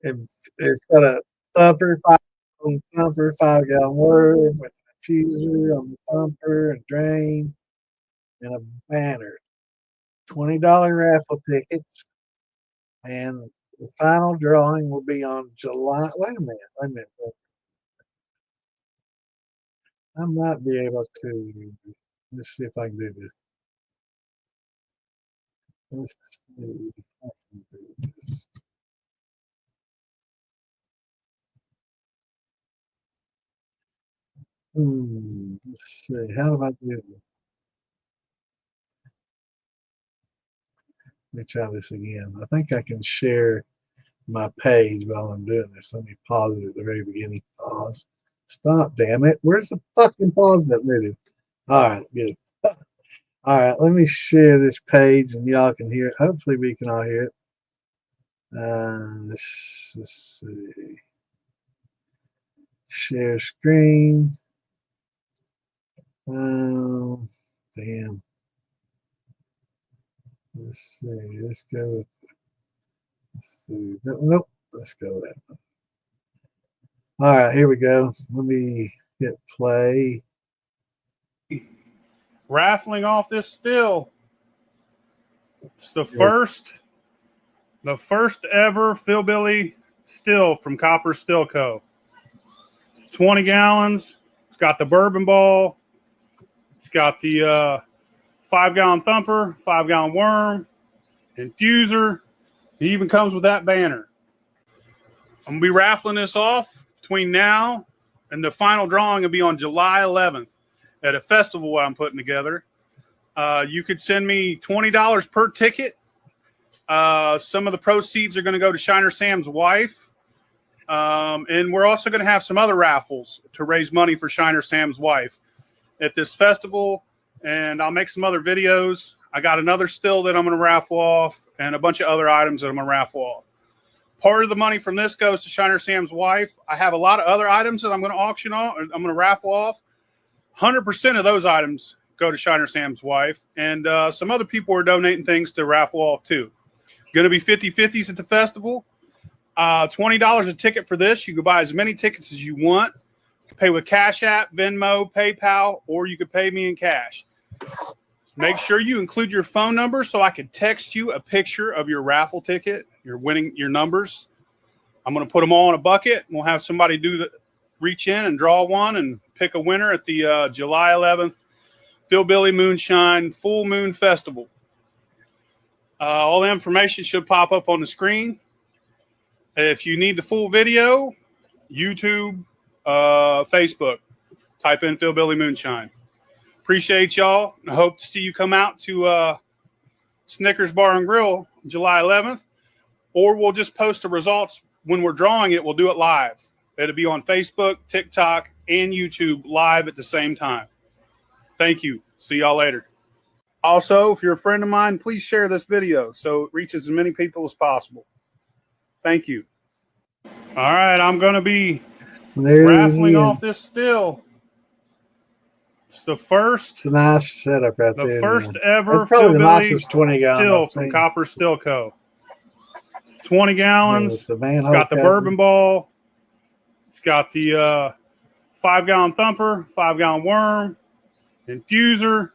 S1: It's got a thumper, 5 gallon word with a diffuser on the thumper and drain and a banner. $20 raffle tickets, and the final drawing will be on July. Wait a minute. Wait a minute. I might be able to. Let's see if I can do this. Let's see if I can do this. Let's see. How do I do it? Let me try this again. I think I can share my page while I'm doing this. Let me pause it at the very beginning. Pause. Stop, damn it. Where's the fucking pause button? All right, good. All right, let me share this page and y'all can hear it. Hopefully we can all hear it. Let's see. Share screen. Damn. Let's see. Let's go with. Let's see. Nope. Let's go with that. All right, here we go. Let me hit play.
S2: Raffling off this still. It's the first ever Philbilly still from Copper Still Co. It's 20 gallons. It's got the bourbon ball. It's got the 5-gallon thumper, 5-gallon worm, infuser. It even comes with that banner. I'm going to be raffling this off between now and the final drawing will be on July 11th at a festival I'm putting together. You could send me $20 per ticket. Some of the proceeds are going to go to Shiner Sam's wife. And we're also going to have some other raffles to raise money for Shiner Sam's wife at this festival. And I'll make some other videos. I got another still that I'm going to raffle off and a bunch of other items that I'm going to raffle off. Part of the money from this goes to Shiner Sam's wife. I have a lot of other items that I'm going to auction off. I'm going to raffle off. 100% of those items go to Shiner Sam's wife. And some other people are donating things to raffle off too. Going to be 50-50s at the festival. $20 a ticket for this. You can buy as many tickets as you want. You can pay with Cash App, Venmo, PayPal, or you could pay me in cash. Make sure you include your phone number so I can text you a picture of your raffle ticket. You're winning your numbers. I'm going to put them all in a bucket. We'll have somebody reach in and draw one and pick a winner at the July 11th Philbilly Moonshine Full Moon Festival. All the information should pop up on the screen. If you need the full video, YouTube, Facebook, type in Philbilly Moonshine. Appreciate y'all. I hope to see you come out to Snickers Bar and Grill July 11th, or we'll just post the results when we're drawing it. We'll do it live. It'll be on Facebook, TikTok, and YouTube live at the same time. Thank you. See y'all later. Also, if you're a friend of mine, please share this video so it reaches as many people as possible. Thank you. All right, I'm going to be raffling off this still. It's the first.
S1: It's a nice setup right there.
S2: The first ever
S1: That's probably the nicest 20 gallon
S2: still from Copper Still Co. It's 20 gallons.
S1: It's
S2: got the bourbon ball. It's got the 5-gallon thumper, 5-gallon worm, infuser.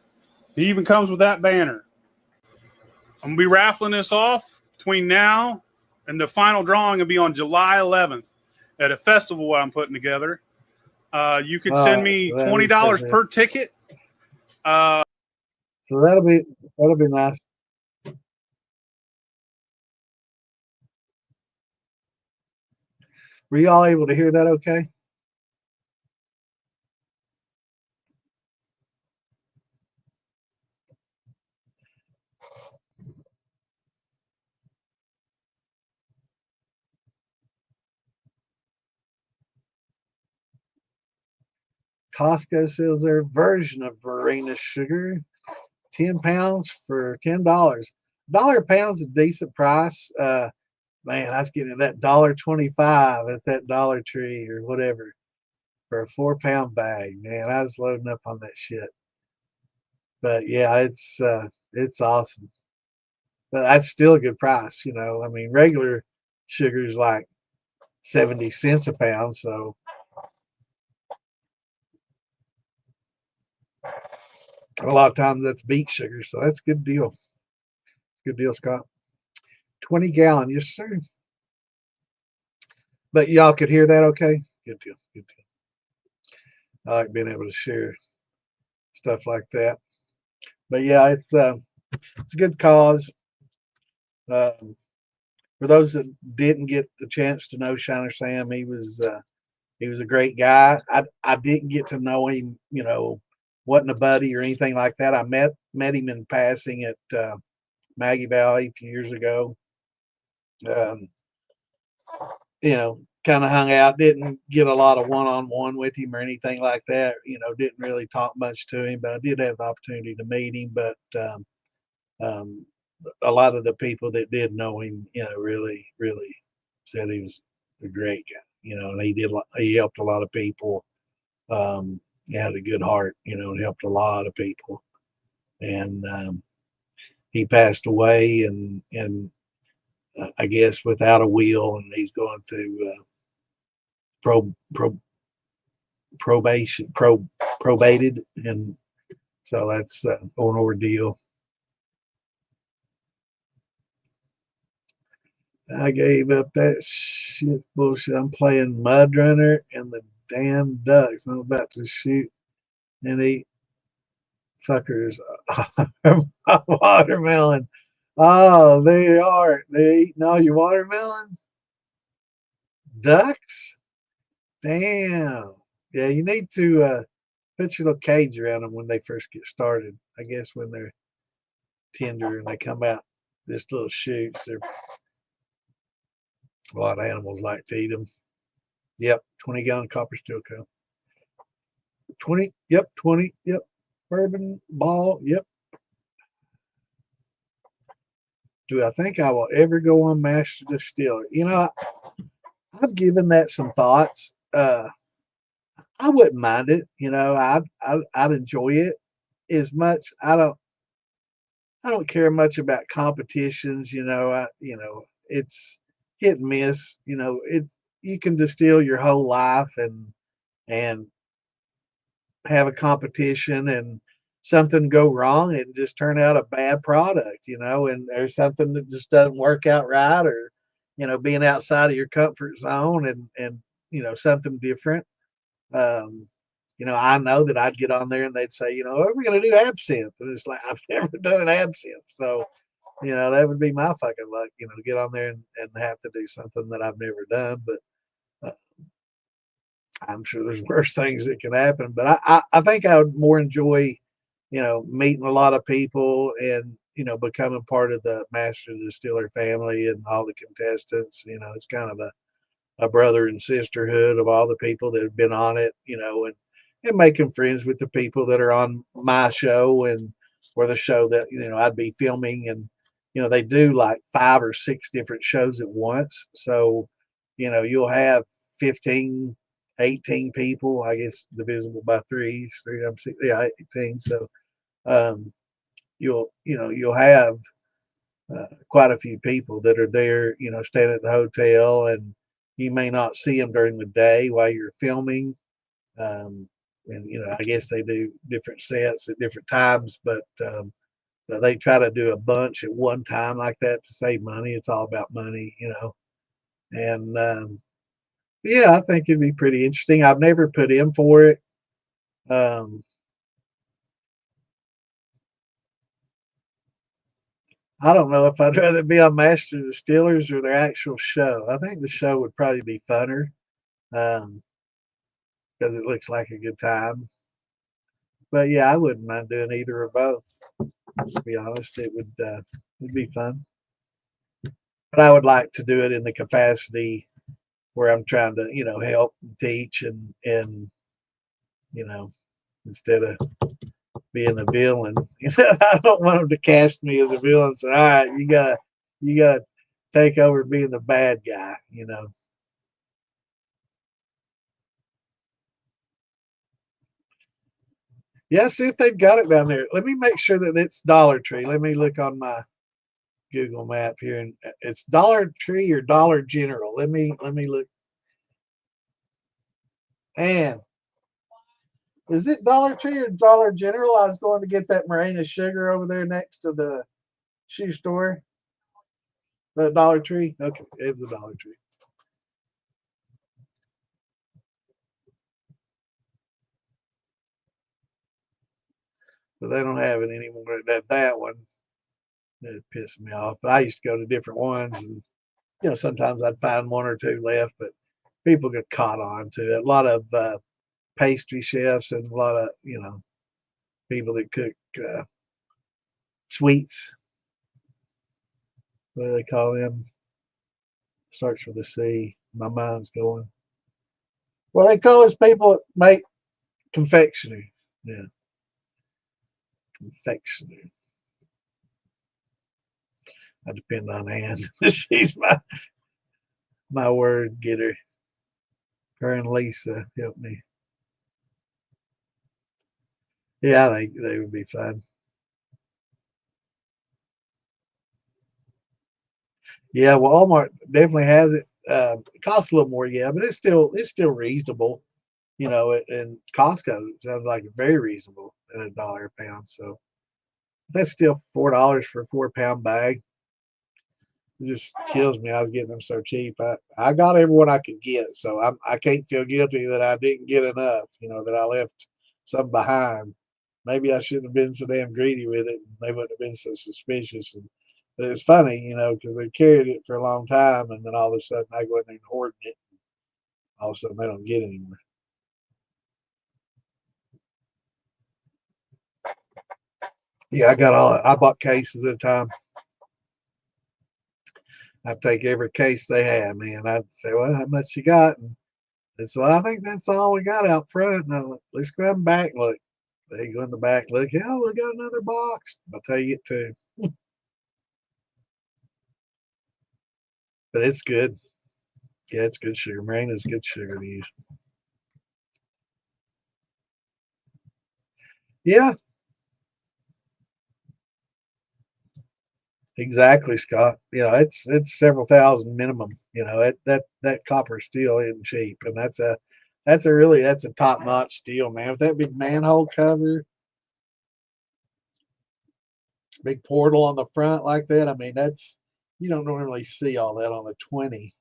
S2: It even comes with that banner. I'm going to be raffling this off between now and the final drawing will be on July 11th at a festival I'm putting together. You could send me $20 per ticket.
S1: So that'll be nice. Were you all able to hear that okay? Costco sells their version of Verena sugar, 10 pounds for $10. $1 a pound is a decent price. Man, I was getting that $1.25 at that Dollar Tree or whatever for a 4-pound bag. Man, I was loading up on that shit. But yeah, it's awesome. But that's still a good price, you know. I mean, regular sugar is like 70 cents a pound, so a lot of times that's beet sugar, so that's a good deal. Good deal, Scott. 20 gallon, yes, sir. But y'all could hear that okay? Good deal, good deal. I like being able to share stuff like that. But yeah, it's a good cause. For those that didn't get the chance to know Shiner Sam, he was a great guy. I didn't get to know him, you know, wasn't a buddy or anything like that. I met him in passing at Maggie Valley a few years ago. Um, kind of hung out, didn't get a lot of one-on-one with him or anything like that. Didn't really talk much to him, but I did have the opportunity to meet him. But um, a lot of the people that did know him, really, really said he was a great guy. And he helped a lot of people. He had a good heart, and helped a lot of people. And he passed away, and I guess without a will, and he's going through pro, pro, probated, and so that's an ordeal. I gave up that shit bullshit. I'm playing Mud Runner and the damn ducks. I'm about to shoot and eat fuckers a watermelon. Oh, they are. They eating all your watermelons? Ducks? Damn. Yeah, you need to put your little cage around them when they first get started. I guess when they're tender and they come out just little shoots. A lot of animals like to eat them. Yep, 20-gallon copper steel cup. 20, yep, 20, yep. Bourbon ball, yep. Do I think I will ever go on Master Distiller? I've given that some thoughts. I wouldn't mind it. I'd enjoy it as much. I don't care much about competitions. It's hit and miss. It's you can distill your whole life and have a competition and something go wrong and just turn out a bad product, and there's something that just doesn't work out right, or being outside of your comfort zone and something different. Um, I know that I'd get on there and they'd say, are we going to do absinthe? And it's like, I've never done an absinthe. So, that would be my fucking luck, to get on there and have to do something that I've never done. But I'm sure there's worse things that can happen. But I think I would more enjoy, meeting a lot of people and, becoming part of the Master Distiller family and all the contestants. It's kind of a brother and sisterhood of all the people that have been on it, and making friends with the people that are on my show and or the show that, I'd be filming. And, they do like 5 or 6 different shows at once. So, you'll have 15, 18 people, I guess, divisible by 3, 3 times 6, yeah, 18. So, you'll have quite a few people that are there, staying at the hotel, and you may not see them during the day while you're filming. And I guess they do different sets at different times, but they try to do a bunch at one time like that to save money. It's all about money. And yeah, I think it'd be pretty interesting. I've never put in for it. Um, I don't know if I'd rather be on Master Distillers or their actual show. I think the show would probably be funner, because it looks like a good time. But yeah, I wouldn't mind doing either or both. To be honest, it'd be fun. But I would like to do it in the capacity where I'm trying to, help and teach and you know, instead of being a villain. I don't want them to cast me as a villain and say, all right, you gotta take over being the bad guy. Yeah, see if they've got it down there. Let me make sure that it's Dollar Tree. Let me look on my Google map here, and it's Dollar Tree or Dollar General. Let me look. And is it Dollar Tree or Dollar General? I was going to get that Morena sugar over there next to the shoe store. The Dollar Tree. Okay, it was the Dollar Tree. But they don't have it anymore. That one, it pissed me off. But I used to go to different ones, and sometimes I'd find one or two left, but people get caught on to it. A lot of pastry chefs and a lot of people that cook sweets. What do they call them? Starts with a C. My mind's going. Well, they call us people that make confectionery. Yeah, confectionery. I depend on Ann. She's my word getter. Her and Lisa help me. Yeah, I think they would be fine. Yeah, well, Walmart definitely has it. It costs a little more, yeah, but it's still reasonable. You know, and Costco sounds like very reasonable at $1 a pound. So that's still $4 for a 4 pound bag. It just kills me. I was getting them so cheap. I got everyone I could get, so I can't feel guilty that I didn't get enough. You know, that I left some behind. Maybe I shouldn't have been so damn greedy with it. And they wouldn't have been so suspicious. And but it's funny, you know, because they carried it for a long time, and then all of a sudden I go in there and hoarding it. All of a sudden they don't get it anymore. Yeah, I bought cases at a time. I'd take every case they had, man. I'd say, well, how much you got? And they said, well, I think that's all we got out front. And I went, let's go in the back. Look, they go in the back. Look, yeah, we got another box. I'll tell you it too. But it's good. Yeah, it's good sugar. Marina's good sugar to use. Yeah, exactly, Scott. You know, it's several thousand minimum. You know, that copper steel isn't cheap, and that's a top notch steel, man. With that big manhole cover, big portal on the front like that. I mean, that's you don't normally see all that on a 20.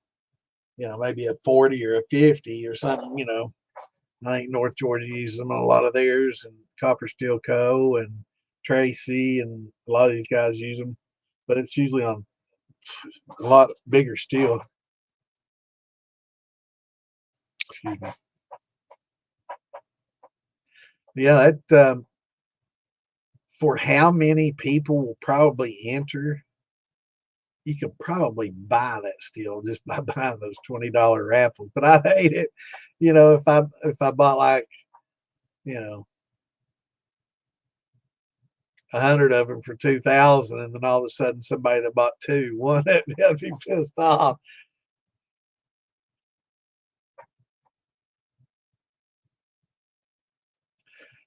S1: You know, maybe a 40 or a 50 or something. You know, I think North Georgia uses them on a lot of theirs, and Copper Steel Co. and Tracy, and a lot of these guys use them, but it's usually on a lot bigger steel. Excuse me. Yeah, that for how many people will probably enter, you could probably buy that steel just by buying those $20 raffles. But I'd hate it, you know, if I bought like, you know, 100 of them for 2,000, and then all of a sudden somebody that bought two won it, I'd be pissed off.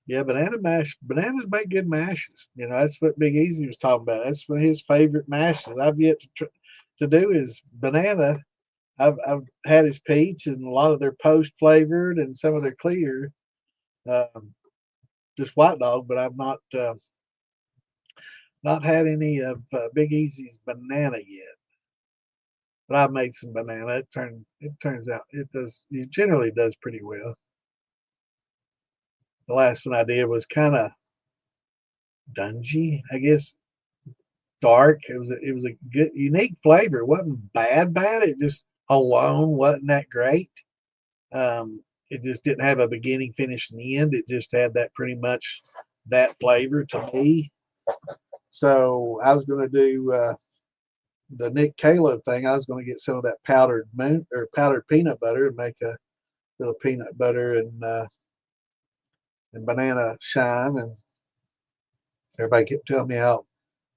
S1: Yeah, bananas make good mashes. You know, that's what Big Easy was talking about. That's one of his favorite mashes. I've yet to do is banana. I've had his peach and a lot of their post flavored and some of their clear, um, just white dog, but I've not had any of Big Easy's banana yet. But I've made some banana. It turns out it generally does pretty well. The last one I did was kind of dungy, I guess, dark. It was a good unique flavor. It wasn't bad. It just alone wasn't that great. It just didn't have a beginning, finish, and end. It just had that pretty much that flavor to me. So I was going to do the Nick Caleb thing. I was going to get some of that powdered peanut butter and make a little peanut butter and banana shine. And everybody kept telling me how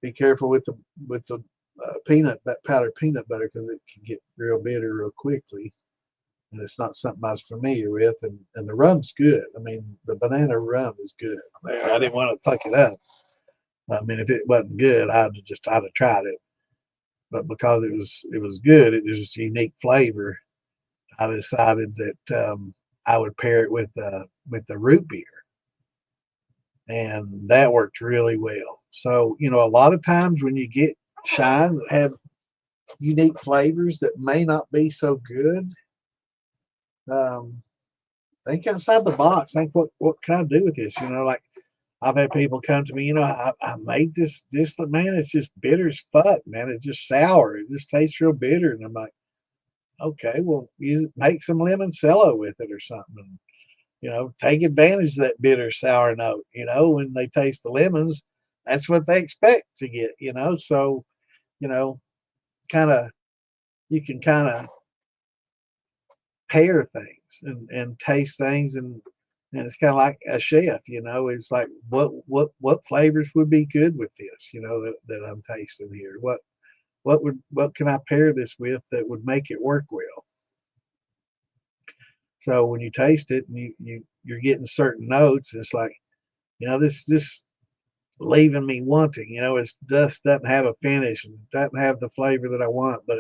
S1: be careful with the that powdered peanut butter because it can get real bitter real quickly. And it's not something I was familiar with. And the rum's good. I mean, the banana rum is good. I didn't want to fuck it up. I mean, if it wasn't good, I'd have tried it. But because it was good, it was just a unique flavor. I decided that I would pair it with the root beer, and that worked really well. So you know, a lot of times when you get shine that have unique flavors that may not be so good, think outside the box. Think what can I do with this? You know, like I've had people come to me, you know, I made this man, it's just bitter as fuck, man. It's just sour. It just tastes real bitter. And I'm like, okay, well, make some lemon cello with it or something. You know, take advantage of that bitter sour note. You know, when they taste the lemons, that's what they expect to get. You know, so you know, kind of you can kind of pair things and taste things and it's kind of like a chef, you know. It's like what flavors would be good with this, you know, that I'm tasting here. What can I pair this with that would make it work well? So when you taste it and you're getting certain notes, it's like, you know, this just leaving me wanting. You know, it just doesn't have a finish and doesn't have the flavor that I want, but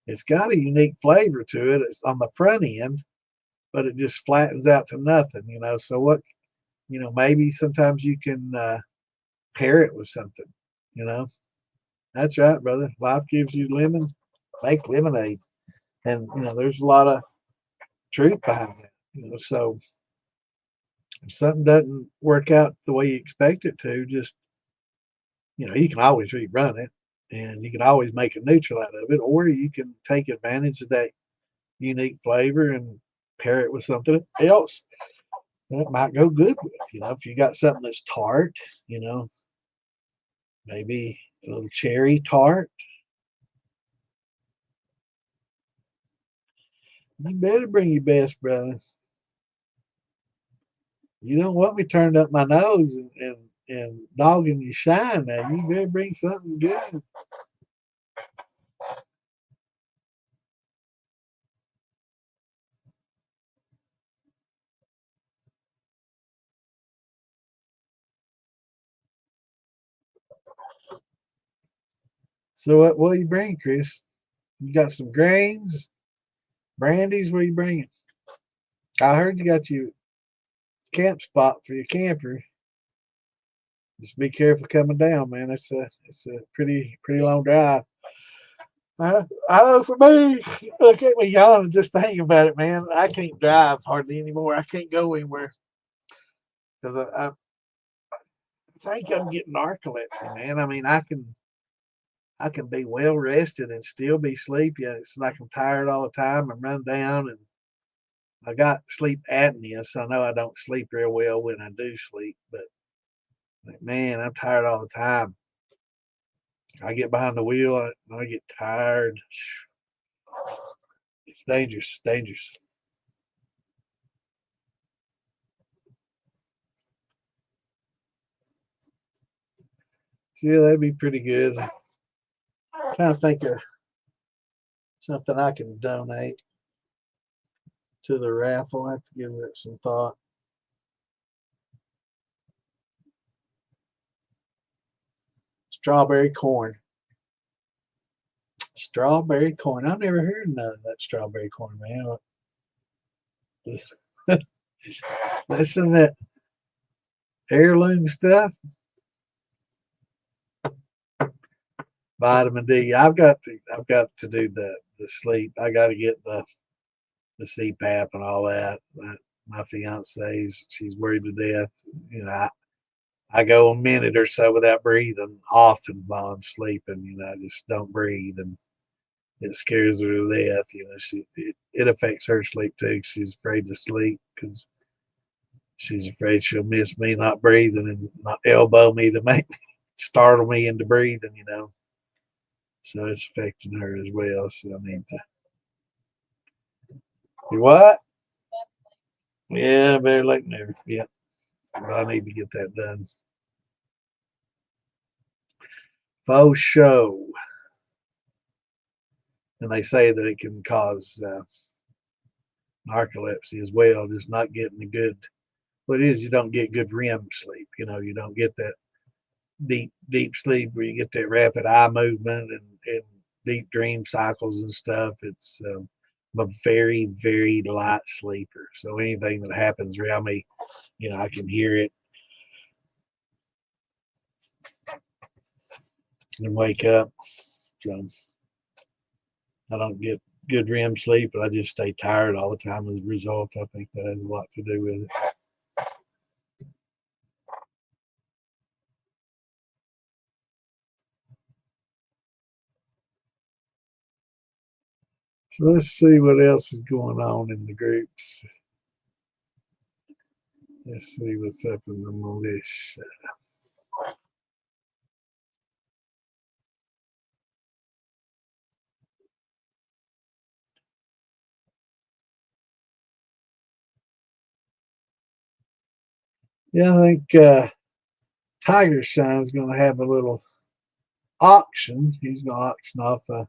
S1: it's got a unique flavor to it. It's on the front end, but it just flattens out to nothing, you know. So what, you know, maybe sometimes you can pair it with something, you know. That's right, brother. Life gives you lemons, make lemonade. And, you know, there's a lot of truth behind that, you know. So if something doesn't work out the way you expect it to, just, you know, you can always rerun it and you can always make a neutral out of it, or you can take advantage of that unique flavor and pair it with something else that it might go good with. You know, if you got something that's tart, you know, maybe a little cherry tart. You better bring your best, brother. You don't want me turned up my nose and dogging your shine now. You better bring something good. So what do you bring, Chris? You got some grains, brandies, what are you bringing? I heard you got your camp spot for your camper. Just be careful coming down, man. It's a pretty long drive. I know for me, look at me yawning just thinking about it, man. I can't drive hardly anymore. I can't go anywhere because I think I'm getting narcolepsy, man. I mean, I can be well rested and still be sleepy. It's like I'm tired all the time and run down, and I got sleep apnea, so I know I don't sleep real well when I do sleep. But like, man, I'm tired all the time. I get behind the wheel and I get tired. It's dangerous, dangerous. So yeah, that'd be pretty good. I'm trying to think of something I can donate to the raffle. I have to give that some thought. Strawberry corn. Strawberry corn. I've never heard none of that strawberry corn, man. That's some of that heirloom stuff. Vitamin D. I've got to do the sleep. I got to get the CPAP and all that. My fiance, she's worried to death. You know, I go a minute or so without breathing often while I'm sleeping. You know, I just don't breathe, and it scares her to death. You know, it affects her sleep too. She's afraid to sleep because she's afraid she'll miss me not breathing and not elbow me to make startle me into breathing. You know, so it's affecting her as well. So I need to. You what? Yeah, better late than never. Yeah, but I need to get that done. Faux show, and they say that it can cause narcolepsy as well. Just not getting a good. What it is, you don't get good REM sleep. You know, you don't get that deep sleep where you get that rapid eye movement and deep dream cycles and stuff. It's I'm a very light sleeper. So anything that happens around me, you know, I can hear it and wake up. So I don't get good REM sleep, but I just stay tired all the time as a result. I think that has a lot to do with it. So let's see what else is going on in the groups. Let's see what's up in the militia. Yeah, I think Tiger Shine's going to have a little auction. He's going to auction off a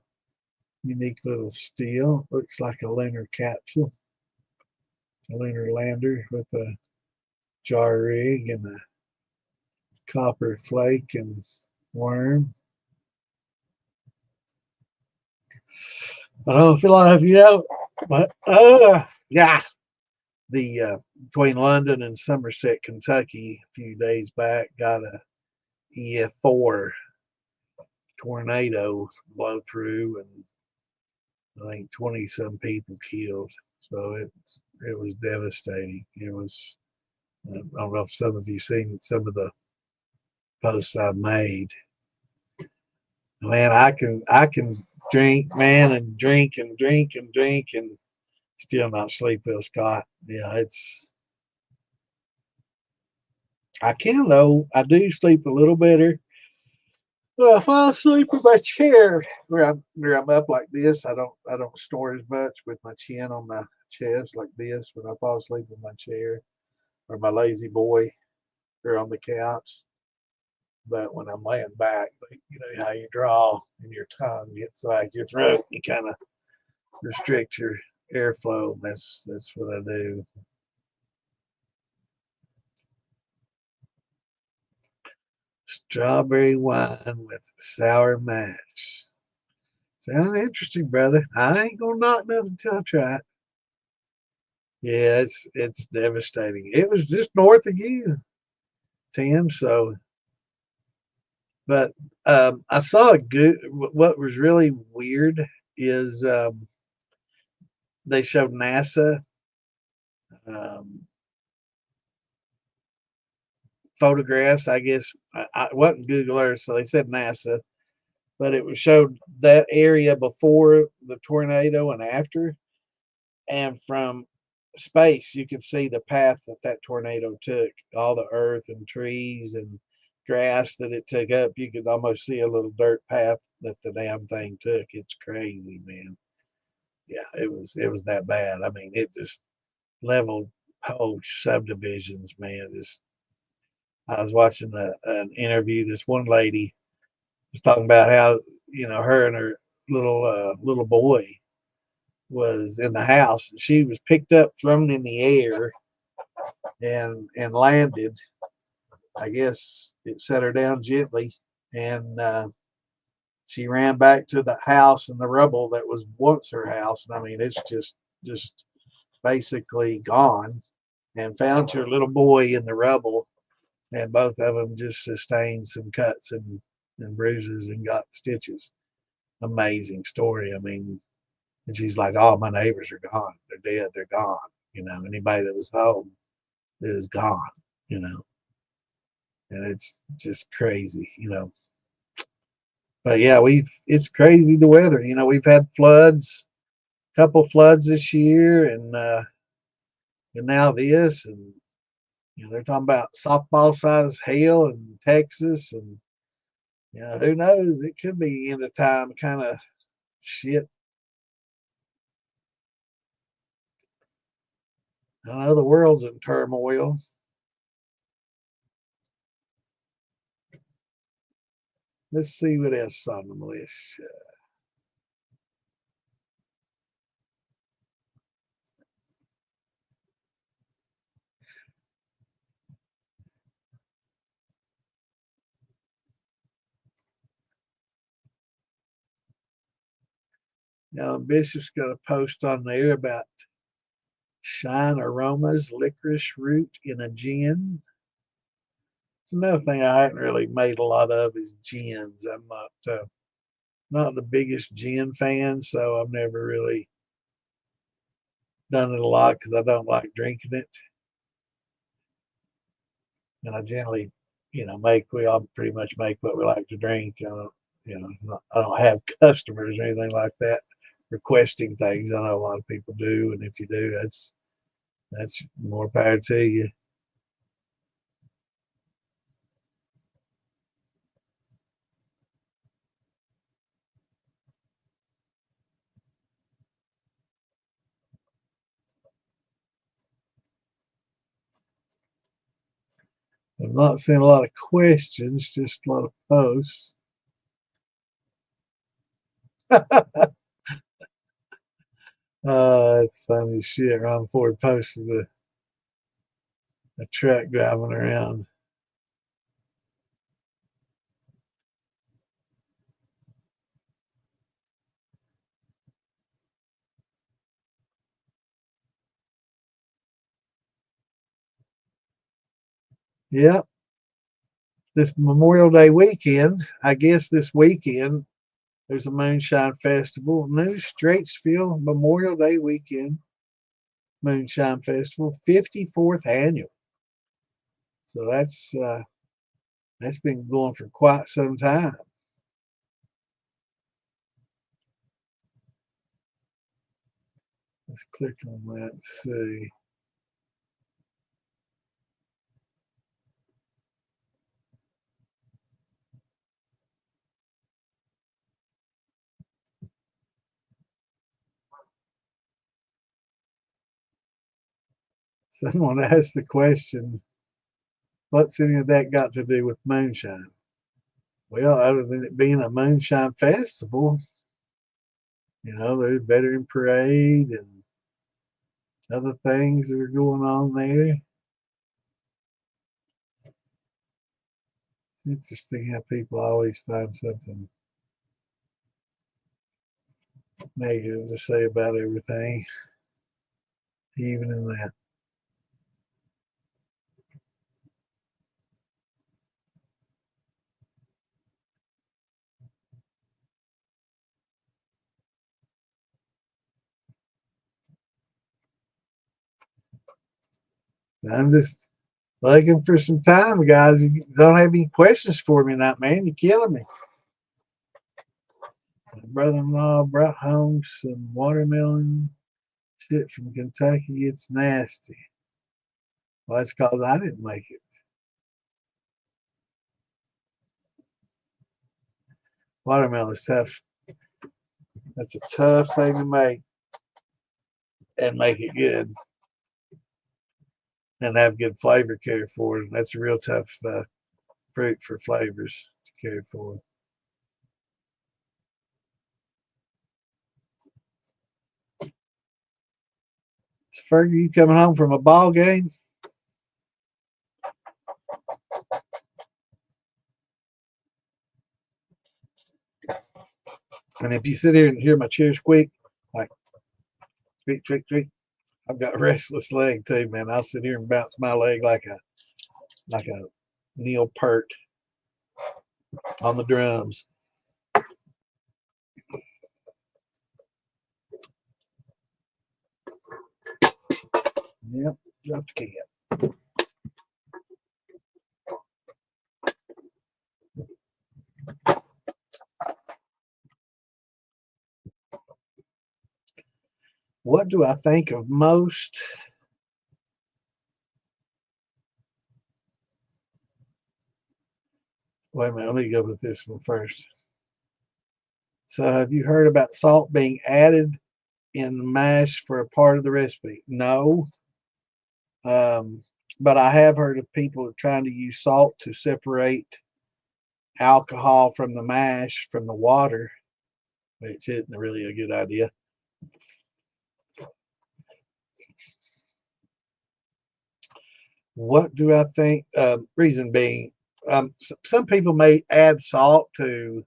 S1: unique little steel. Looks like a lunar capsule, a lunar lander with a jar rig and a copper flake and worm. I don't know if a lot of you know, but yeah, the between London and Somerset, Kentucky, a few days back, got a EF4 tornado blow through, and I think 20 some people killed. So it was devastating. It was. I don't know if some of you seen some of the posts I made. Man, I can drink, man, and drink and drink and drink and still not sleep well, Scott. Yeah, I can though. I do sleep a little better. Well, I fall asleep in my chair where I'm up like this. I don't snore as much with my chin on my chest like this when I fall asleep in my chair or my lazy boy or on the couch. But when I'm laying back, you know how you draw and your tongue gets like your throat, you kind of restrict your airflow. That's what I do. Strawberry wine with sour mash. Sound interesting, brother. I ain't gonna knock nothing until I try it. Yeah, it's devastating. It was just north of you, Tim. So, but I saw a good. What was really weird is they showed NASA um, photographs. I guess I wasn't Google Earth, so they said NASA, but it was showed that area before the tornado and after, and from space you could see the path that that tornado took, all the earth and trees and grass that it took up. You could almost see a little dirt path that the damn thing took. It's crazy, man. Yeah, it was that bad. I mean, it just leveled whole subdivisions, man. Just I was watching an interview. This one lady was talking about how, her and her little boy was in the house, and she was picked up, thrown in the air, and landed. I guess it set her down gently, and she ran back to the house and the rubble that was once her house. And I mean, it's just basically gone. And found her little boy in the rubble, and both of them just sustained some cuts and bruises and got stitches. Amazing story. I mean, and she's like, "Oh, my neighbors are gone. They're dead. They're gone. Anybody that was home is gone. You know, and it's just crazy. But yeah, it's crazy the weather. We've had floods, couple floods this year, and now this, and they're talking about softball size hail in Texas, and who knows? It could be end of time kind of shit. I know the world's in turmoil. Let's see what else on the list. Now, Bishop's got a post on there about shine aromas, licorice root in a gin. It's another thing I haven't really made a lot of is gins. I'm not the biggest gin fan, so I've never really done it a lot because I don't like drinking it. And I generally, we all pretty much make what we like to drink. I don't have customers or anything like that requesting things. I know a lot of people do, and if you do, that's more power to you. I'm not seeing a lot of questions, just a lot of posts. It's funny as shit. Ron Ford posted a truck driving around. Yep. This Memorial Day weekend, I guess this weekend, there's a moonshine festival. New Straitsville Memorial Day weekend moonshine festival, 54th annual. So that's been going for quite some time. Let's click on that and see. Someone asked the question, what's any of that got to do with moonshine? Well, other than it being a moonshine festival, there's Veteran Parade and other things that are going on there. It's interesting how people always find something negative to say about everything, even in that. I'm just looking for some time, guys. If you don't have any questions for me tonight, man, you're killing me. My brother-in-law brought home some watermelon shit from Kentucky. It's nasty. Well, that's because I didn't make it. Watermelon is tough. That's a tough thing to make and make it good and have good flavor carry forward. That's a real tough fruit for flavors to carry forward. So Fergie, you coming home from a ball game? And if you sit here and hear my chair squeak, like squeak, squeak, squeak, I've got a restless leg too, man. I'll sit here and bounce my leg like a Neil Peart on the drums. Yep, dropped the can. What do I think of most? Wait a minute, let me go with this one first. So, have you heard about salt being added in the mash for a part of the recipe? No. But I have heard of people trying to use salt to separate alcohol from the mash from the water, which isn't really a good idea. What do I think? Reason being, some people may add salt to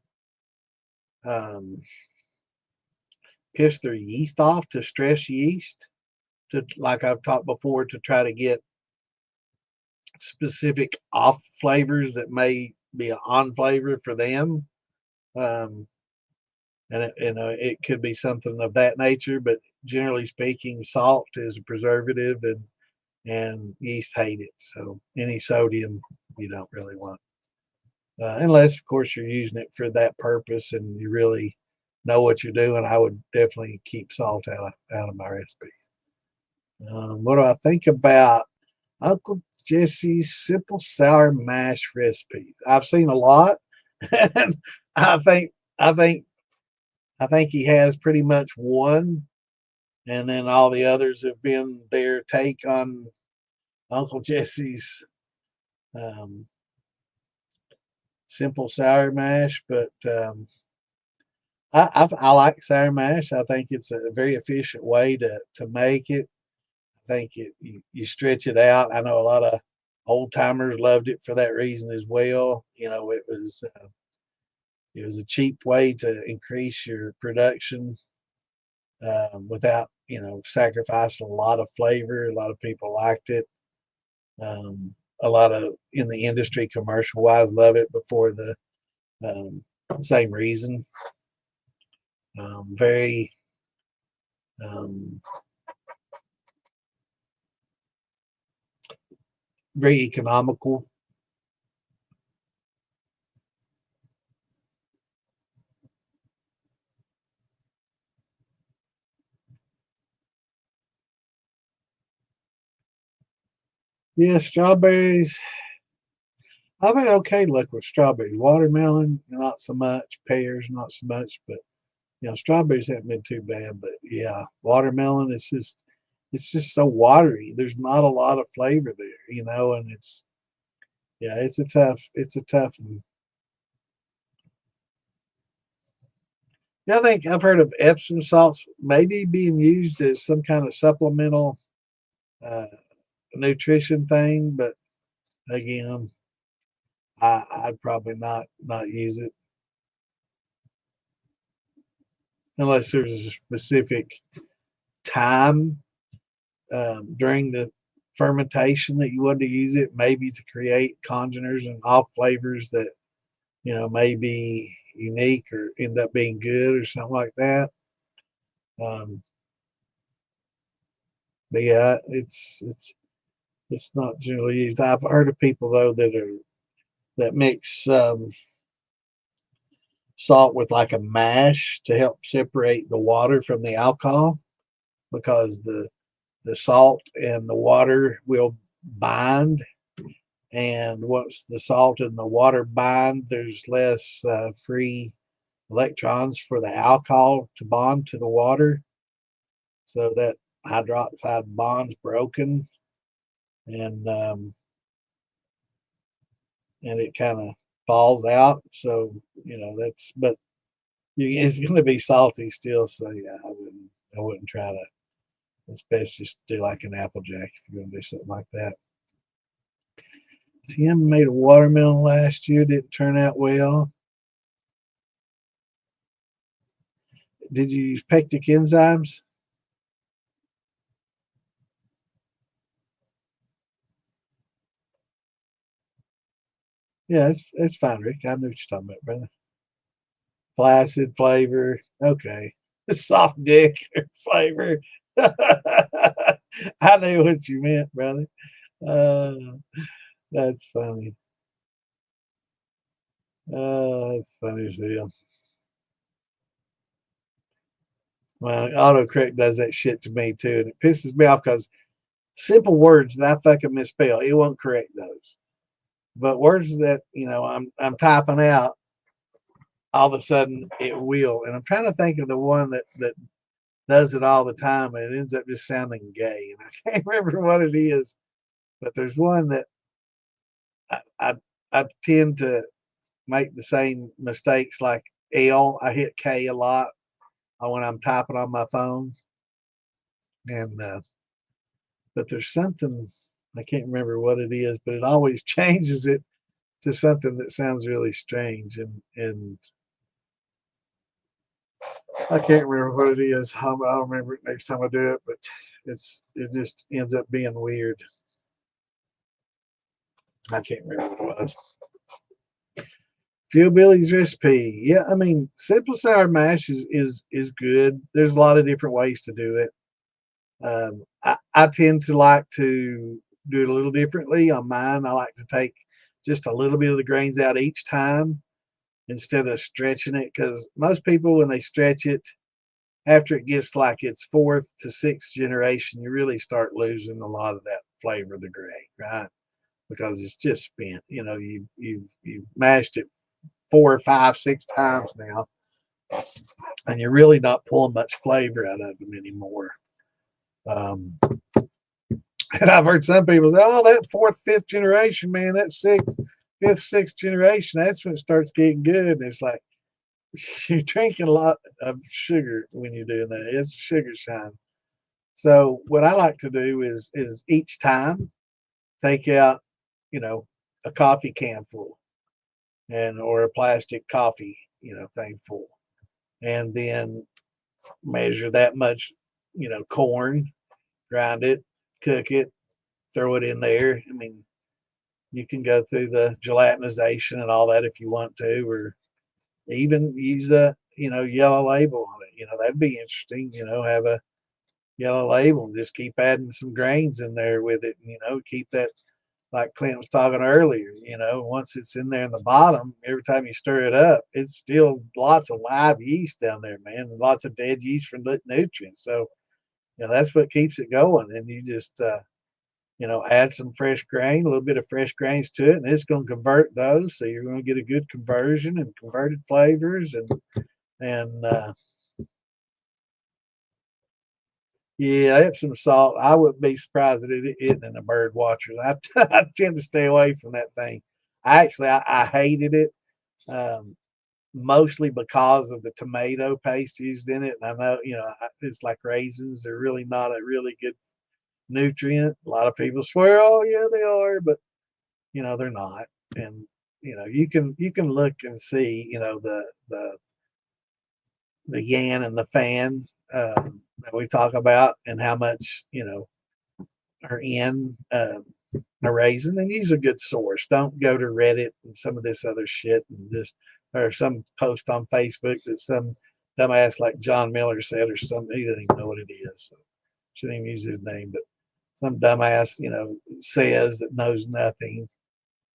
S1: piss their yeast off, to stress yeast, to, like I've talked before, to try to get specific off flavors that may be an on flavor for them. And it could be something of that nature, but generally speaking, salt is a preservative, and yeast hate it. So any sodium you don't really want, unless of course you're using it for that purpose and you really know what you're doing. I would definitely keep salt out of my recipes. What do I think about Uncle Jesse's simple sour mash recipes? I've seen a lot, and I think I think I think he has pretty much one, and then all the others have been their take on Uncle Jesse's Simple sour mash, but I like sour mash. I think it's a very efficient way to make it. I think you stretch it out. I know a lot of old timers loved it for that reason as well. It was a cheap way to increase your production without sacrificing a lot of flavor. A lot of people liked it. A lot of in the industry, commercial wise, love it before the um, same reason. Very um, very economical. Yeah, strawberries. I've had okay luck with strawberries. Watermelon, not so much. Pears, not so much. But strawberries haven't been too bad. But yeah, watermelon, it's just so watery. There's not a lot of flavor there, and it's a tough one. Yeah, I think I've heard of Epsom salts maybe being used as some kind of supplemental uh, nutrition thing, but again, I'd probably not use it unless there's a specific time during the fermentation that you want to use it, maybe to create congeners and off flavors that may be unique or end up being good or something like that. Um, but yeah, it's not generally used. I've heard of people though that mix salt with like a mash to help separate the water from the alcohol because the salt and the water will bind. And once the salt and the water bind, there's less free electrons for the alcohol to bond to the water. So that hydroxide bond's broken, and it kind of falls out. So but it's going to be salty still. So yeah, I wouldn't try to. It's best just do like an Applejack if you're going to do something like that. Tim made a watermelon last year. Didn't turn out well. Did you use pectic enzymes? Yeah, it's fine, Rick. I know what you're talking about, brother. Flaccid flavor. Okay. Soft dick flavor. I knew what you meant, brother. Uh, that's funny. That's funny as hell. Well, autocorrect does that shit to me too, and it pisses me off because simple words that I fucking misspell, it won't correct those. But words that I'm typing out, all of a sudden it will. And I'm trying to think of the one that does it all the time, and it ends up just sounding gay. And I can't remember what it is, but there's one that I I, I tend to make the same mistakes like L. I hit K a lot when I'm typing on my phone, and but there's something I can't remember what it is, but it always changes it to something that sounds really strange, and I can't remember what it is. I'll remember it next time I do it, but it just ends up being weird. I can't remember what it was. Phil Billy's recipe. Yeah, I mean, simple sour mash is good. There's a lot of different ways to do it. I tend to like to do it a little differently on mine. I like to take just a little bit of the grains out each time instead of stretching it, because most people, when they stretch it, after it gets like its fourth to sixth generation, you really start losing a lot of that flavor of the grain, right? Because it's just spent. You've mashed it 4 or 5, 6 times now, and you're really not pulling much flavor out of them anymore. Um, And I've heard some people say, "Oh, that fourth, fifth generation, man, that fifth, sixth generation, that's when it starts getting good." And it's like you're drinking a lot of sugar when you're doing that. It's sugar shine. So what I like to do is each time take out, you know, a coffee can full and or a plastic coffee, thing full, and then measure that much, corn, grind it, cook it, throw it in there. I mean, you can go through the gelatinization and all that if you want to, or even use a, yellow label on it. That'd be interesting. Have a yellow label and just keep adding some grains in there with it. Keep that, like Clint was talking earlier. Once it's in there in the bottom, every time you stir it up, it's still lots of live yeast down there, man, and lots of dead yeast from nutrients. So, that's what keeps it going. And you just, add some fresh grain, a little bit of fresh grains to it, and it's going to convert those. So you're going to get a good conversion and converted flavors, and yeah, Epsom salt. I wouldn't be surprised that it isn't in the bird watchers. I tend to stay away from that thing. I hated it, um, mostly because of the tomato paste used in it. And I know, it's like raisins. They're really not a really good nutrient. A lot of people swear, oh yeah, they are, but they're not. And you can look and see, the yan and the fan, that we talk about, and how much are in a raisin, and use a good source. Don't go to Reddit and some of this other shit and just, or some post on Facebook that some dumbass like John Miller said, or some, he doesn't even know what it is. So shouldn't even use his name, but some dumbass, says that knows nothing.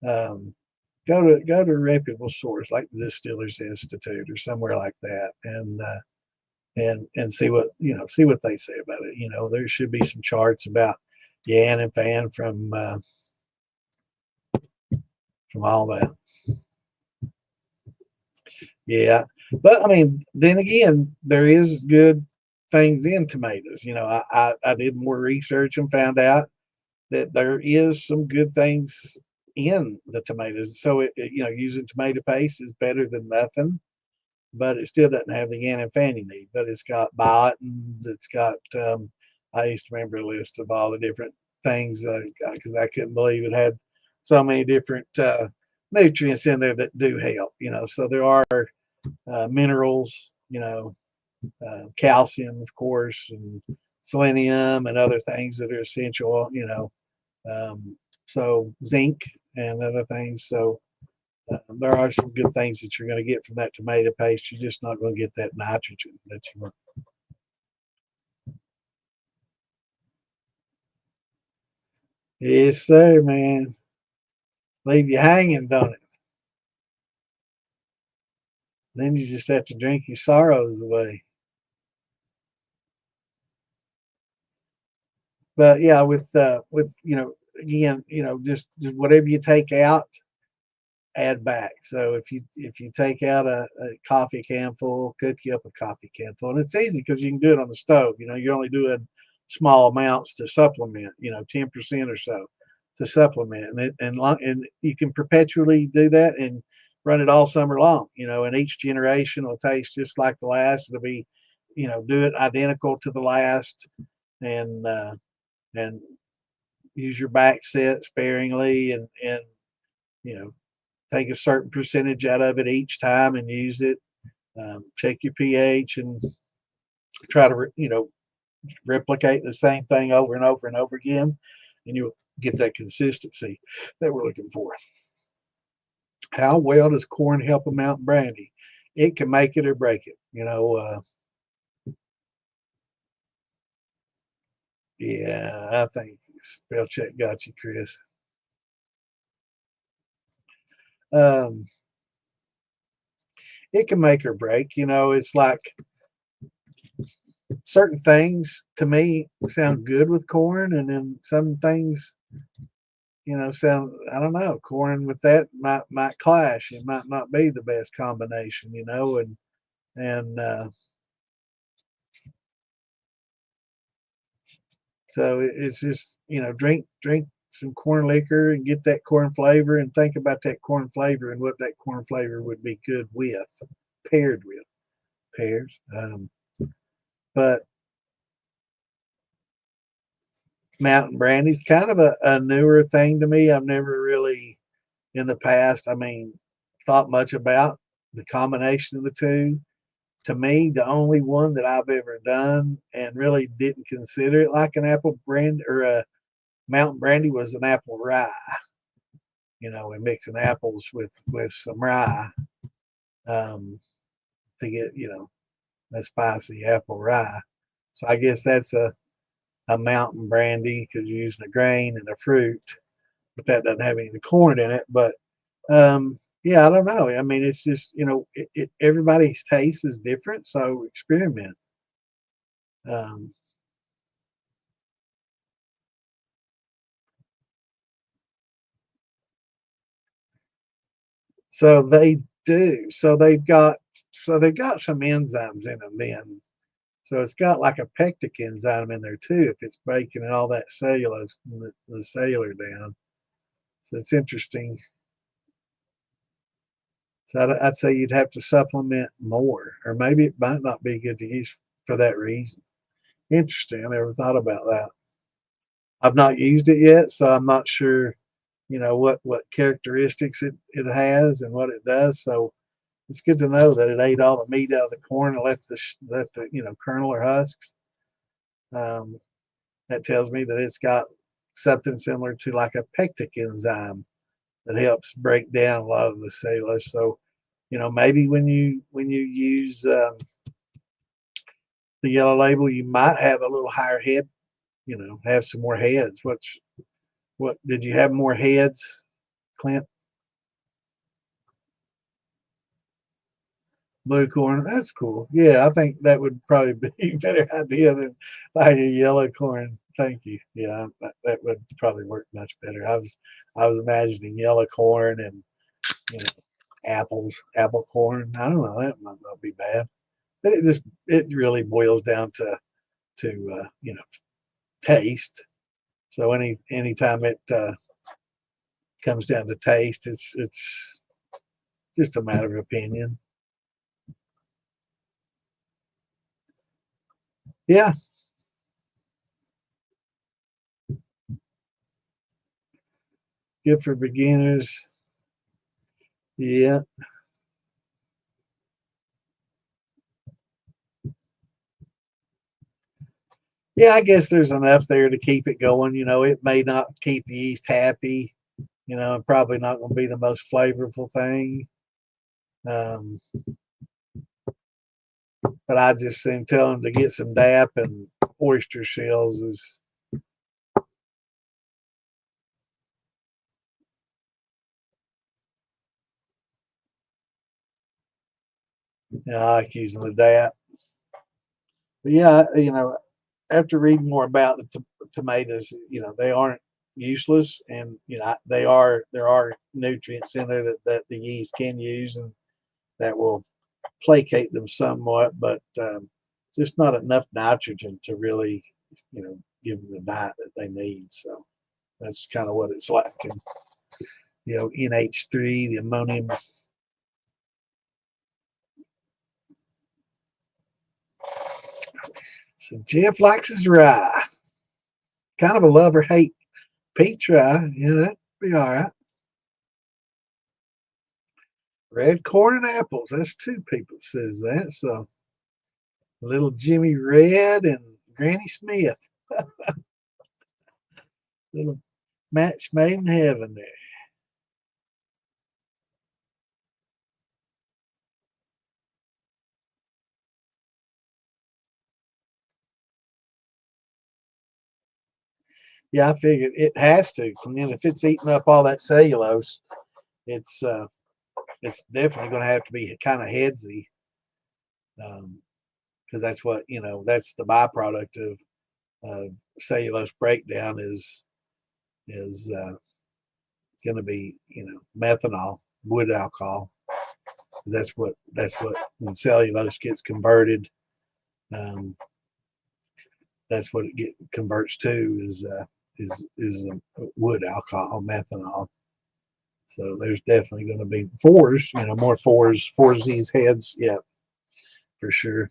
S1: Um, go to a reputable source like the Distillers Institute or somewhere like that, and see what see what they say about it. There should be some charts about yan and fan from all that. Yeah, but I mean, then again, there is good things in tomatoes. I did more research and found out that there is some good things in the tomatoes. So using tomato paste is better than nothing, but it still doesn't have the yan and fan you need. But it's got biotins. It's got I used to remember a list of all the different things because I couldn't believe it had so many different nutrients in there that do help. So there are minerals. Calcium, of course, and selenium and other things that are essential. So zinc and other things. So there are some good things that you're going to get from that tomato paste. You're just not going to get that nitrogen that you want. Yes, sir, man. Leave you hanging, don't it? Then you just have to drink your sorrows away. But yeah, with again, just whatever you take out, add back. So if you take out a coffee can full, cook you up a coffee can full, and it's easy because you can do it on the stove. You're only doing small amounts to supplement. 10% or so to supplement, and you can perpetually do that and run it all summer long. And each generation will taste just like the last. It'll be, do it identical to the last, and use your back set sparingly, and you know take a certain percentage out of it each time and use it. Check your pH and try to replicate the same thing over and over and over again, and you'll get that consistency that we're looking for. How well does corn help a mountain brandy? It can make it or break it. Yeah, I think spell check got you, Chris. Um, it can make or break. It's like certain things to me sound good with corn, and then some things, sound, I don't know, corn with that might clash. It might not be the best combination, and So it's just, drink some corn liquor and get that corn flavor and think about that corn flavor and what that corn flavor would be good with, paired with pears. But mountain brandy's kind of a newer thing to me. I've never really in the past, thought much about the combination of the two. To me, the only one that I've ever done and really didn't consider it like an apple brand or a mountain brandy was an apple rye. And mixing apples with some rye to get a spicy apple rye. So I guess that's a mountain brandy because you're using a grain and a fruit, but that doesn't have any of the corn in it. But yeah, I don't know. It's just everybody's taste is different, so experiment. Um, so they do. So they've got some enzymes in them then. So it's got like a pectic enzyme in there too if it's breaking and all that cellulose, the cellular down. So it's interesting. So I'd say you'd have to supplement more, or maybe it might not be good to use for that reason. Interesting. I never thought about that. I've not used it yet, so I'm not sure, what characteristics it has and what it does. So it's good to know that it ate all the meat out of the corn and left the kernel or husks. Um, that tells me that it's got something similar to like a pectic enzyme that helps break down a lot of the cellulose. So, maybe when you use the yellow label, you might have a little higher head. Have some more heads. What did you have more heads, Clint? Blue corn. That's cool. Yeah, I think that would probably be a better idea than like a yellow corn. Thank you. Yeah, that would probably work much better. I was imagining yellow corn and you know apple corn. I don't know. That might not be bad. But it really boils down to taste. So anytime it comes down to taste, it's just a matter of opinion. Yeah, good for beginners. Yeah, yeah. I guess there's enough there to keep it going. It may not keep the yeast happy. And probably not going to be the most flavorful thing. Um, but I just soon tell them to get some DAP and oyster shells. I like using the DAP. But yeah, after reading more about the tomatoes, they aren't useless, and there are nutrients in there that the yeast can use, and that will placate them somewhat, but just not enough nitrogen to really, give them the diet that they need. So that's kind of what it's like. And NH3, the ammonium. So Jeff likes his rye. Kind of a love or hate peach rye. Yeah, that'd be all right. Red corn and apples. That's two people says that. So little Jimmy Red and Granny Smith. Little match made in heaven there. Yeah, I figured it has to. I mean, if it's eating up all that cellulose, it's definitely going to have to be kind of headsy, because that's what that's the byproduct of cellulose breakdown is going to be methanol, wood alcohol. That's what when cellulose gets converted, um, that's what it converts to is wood alcohol, methanol. So there's definitely going to be fours, more four Z's heads. Yeah, for sure.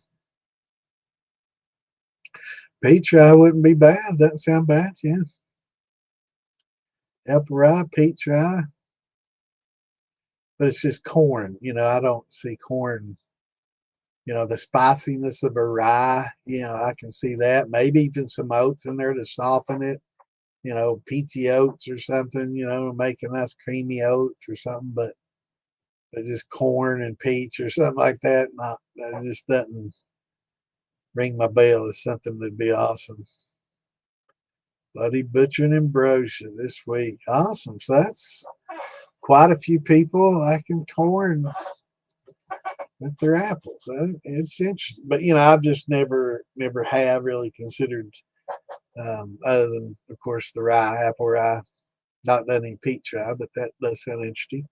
S1: Peach rye wouldn't be bad. Doesn't sound bad. Yeah. Apple rye, peach rye, but it's just corn. I don't see corn. The spiciness of a rye. I can see that. Maybe even some oats in there to soften it. Peachy oats or something. Make a nice creamy oats or something. But just corn and peach or something like that. That just doesn't ring my bell as something that'd be awesome. Buddy Butcher and Ambrosia this week. Awesome. So that's quite a few people liking corn with their apples. It's interesting. But, I've just never have really considered, other than, of course, the rye, apple rye. Not done any peach rye, but that does sound interesting.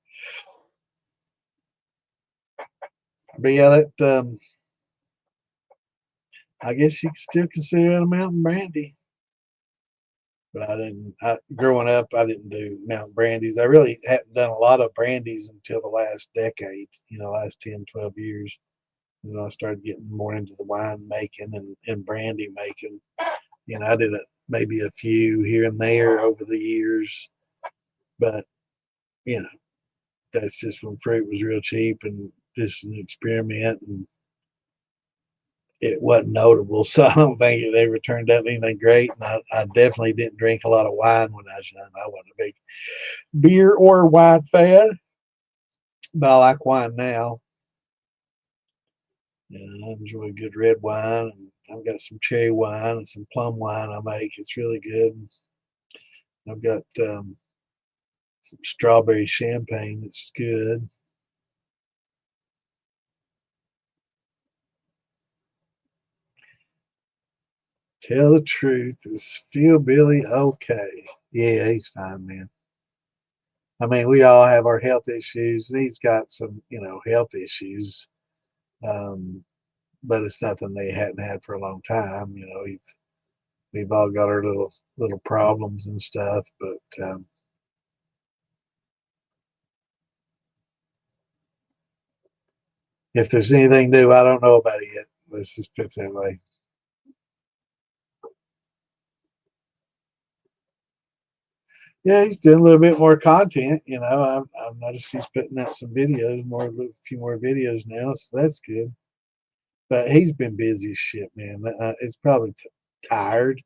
S1: But yeah, that I guess you could still consider it a mountain brandy. But growing up, I didn't do mountain brandies. I really hadn't done a lot of brandies until the last decade, last 10, 12 years. I started getting more into the wine making and brandy making. I did maybe a few here and there over the years, but, that's just when fruit was real cheap and just an experiment, and it wasn't notable. So I don't think it ever turned out anything great. And I definitely didn't drink a lot of wine when I was young. I wasn't a big beer or wine fan, but I like wine now. I enjoy good red wine, and I've got some cherry wine and some plum wine I make. It's really good. I've got some strawberry champagne that's good. Tell the truth, is Phil Billy okay? Yeah, he's fine, man. I mean, we all have our health issues, and he's got some, health issues. Um, but it's nothing they hadn't had for a long time. We've all got our little problems and stuff, but if there's anything new, I don't know about it yet. Let's just put it that way. Yeah, he's doing a little bit more content. I've noticed he's putting out some videos, a few more videos now, so that's good. But he's been busy as shit, man. It's probably tired.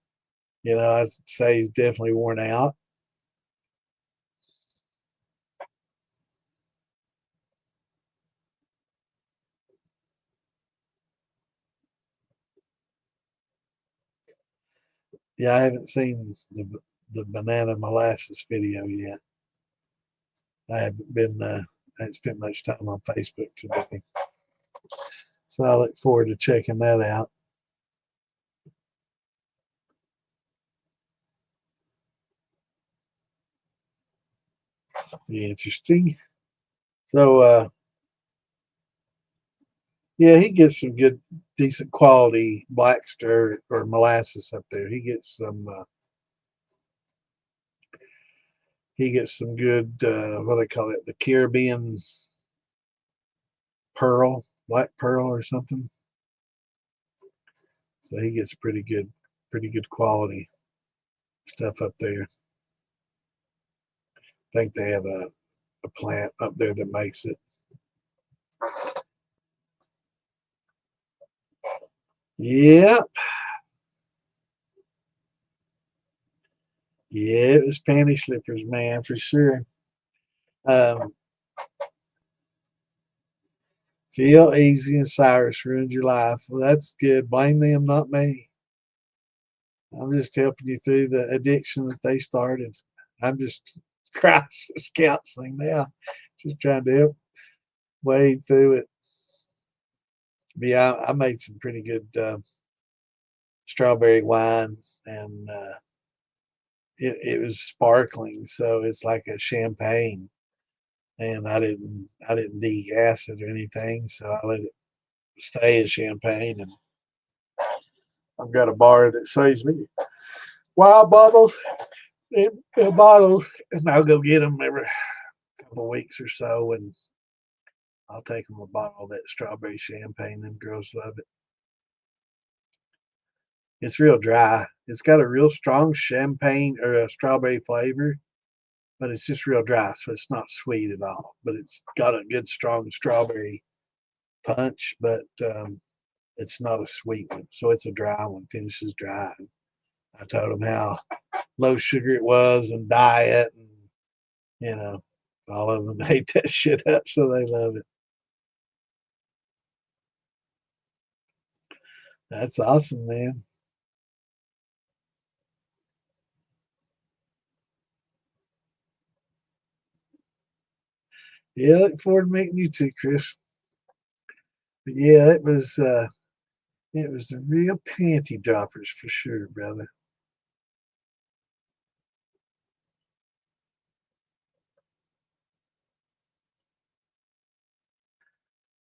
S1: I'd say he's definitely worn out. Yeah, I haven't seen the banana molasses video yet. I haven't been. I haven't spent much time on Facebook today, so I look forward to checking that out. Be interesting. So, yeah, he gets some good, decent quality black stir or molasses up there. He gets some. He gets some good. What do they call it? The Caribbean pearl, black pearl or something. So he gets pretty good quality stuff up there. I think they have a plant up there that makes it. Yep. Yeah, it was panty slippers, man, for sure. Um, Feel Easy and Cyrus ruined your life. Well, that's good. Blame them, not me. I'm just helping you through the addiction that they started. I'm just crisis counseling now, just trying to help wade through it. But yeah, I made some pretty good strawberry wine, and it was sparkling, so it's like a champagne. And I didn't de-gas it or anything, so I let it stay as champagne, and I've got a bar that saves me wild bottles and bottles, and I'll go get them every couple of weeks or so, and I'll take them a bottle of that strawberry champagne. Them girls love it. It's real dry. It's got a real strong champagne or a strawberry flavor, but it's just real dry, so it's not sweet at all. But it's got a good strong strawberry punch, but it's not a sweet one. So it's a dry one, finishes dry. I told them how low sugar it was and diet, and you know, all of them ate that shit up, so they love it. That's awesome, man. Yeah, look forward to meeting you too, Chris. But yeah, it was the real panty droppers for sure, brother.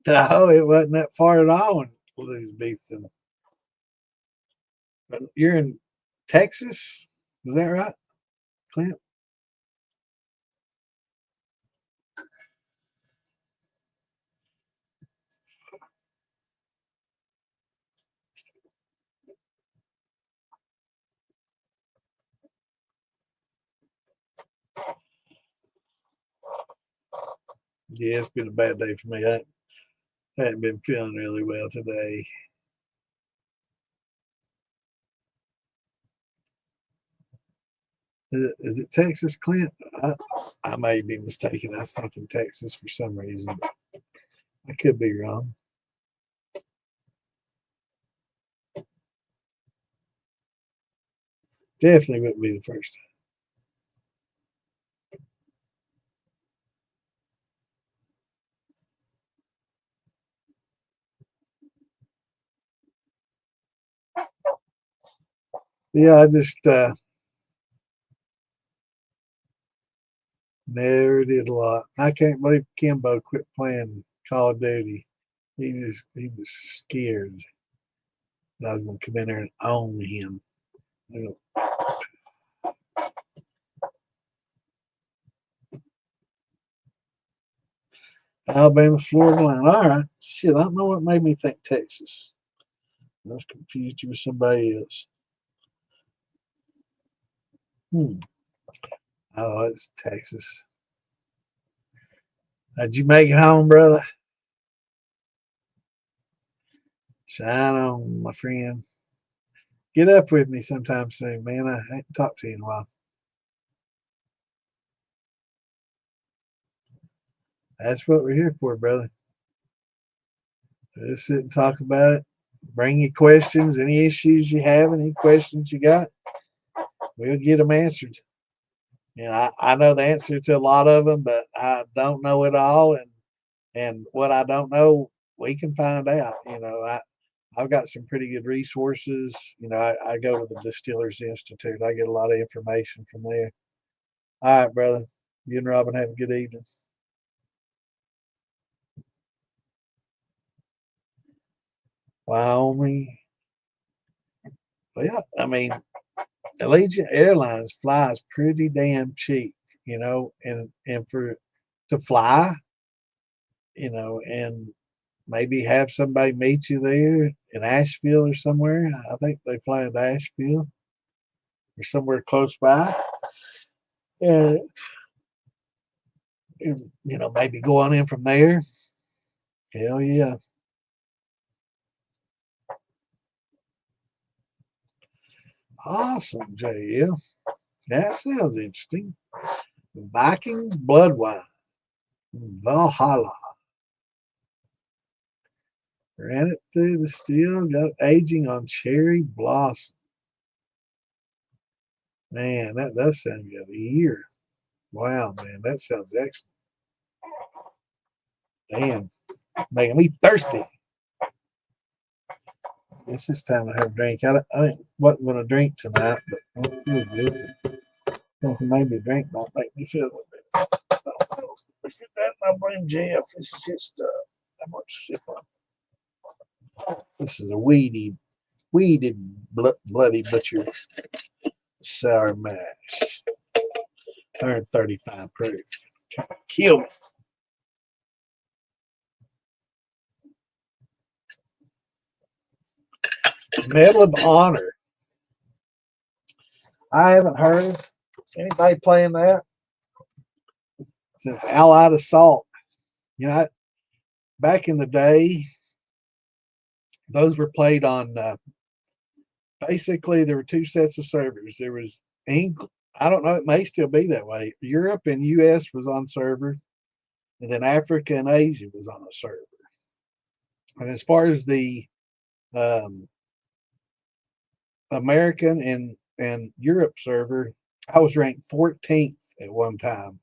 S1: No, it wasn't that far at all in Elizabethton. But you're in Texas, is that right, Clint? Yeah, it's been a bad day for me. I hadn't been feeling really well today. Is it Texas, Clint? I may be mistaken. I was thinking Texas for some reason. I could be wrong. Definitely wouldn't be the first time. Yeah, I just never did a lot. I can't believe Kimbo quit playing Call of Duty. He was scared that I was gonna come in there and own him. You know, Alabama, Florida line. All right. Shit, I don't know what made me think Texas. I was confused you with somebody else. Hmm. Oh, it's Texas. Did you make it home, brother? Shine on, my friend. Get up with me sometime soon, man. I haven't talked to you in a while. That's what we're here for, brother. Just sit and talk about it. Bring your questions, any issues you have, any questions you got, we'll get them answered. I know the answer to a lot of them, but I don't know it all, and what I don't know, we can find out. I've got some pretty good resources. I go to the Distillers Institute. I get a lot of information from there. All right, brother. You and Robin have a good evening. Wyoming. Well, I mean, Allegiant Airlines flies pretty damn cheap, and for to fly, and maybe have somebody meet you there in Asheville or somewhere. I think they fly into Asheville or somewhere close by, and, maybe go on in from there. Hell yeah. Awesome, JL. That sounds interesting. Vikings blood wine. Valhalla. Ran it through the still, got aging on cherry blossom. Man, that does sound good. A year. Wow, man, that sounds excellent. Damn, making me thirsty. It's just time to have a drink. I wasn't going to drink tonight, but it feels good. If maybe a drink might make me feel a little bit. Look at that, my brain Jeff. This is just how much sip on. This is a weedy weeded bloody butcher sour mash. 135 proof. Trying to kill me. Medal of Honor. I haven't heard anybody playing that since Allied Assault. You know, back in the day, those were played on, basically, there were two sets of servers. There was England, I don't know, it may still be that way. Europe and US was on server, and then Africa and Asia was on a server. And as far as the American and Europe server, I was ranked 14th at one time.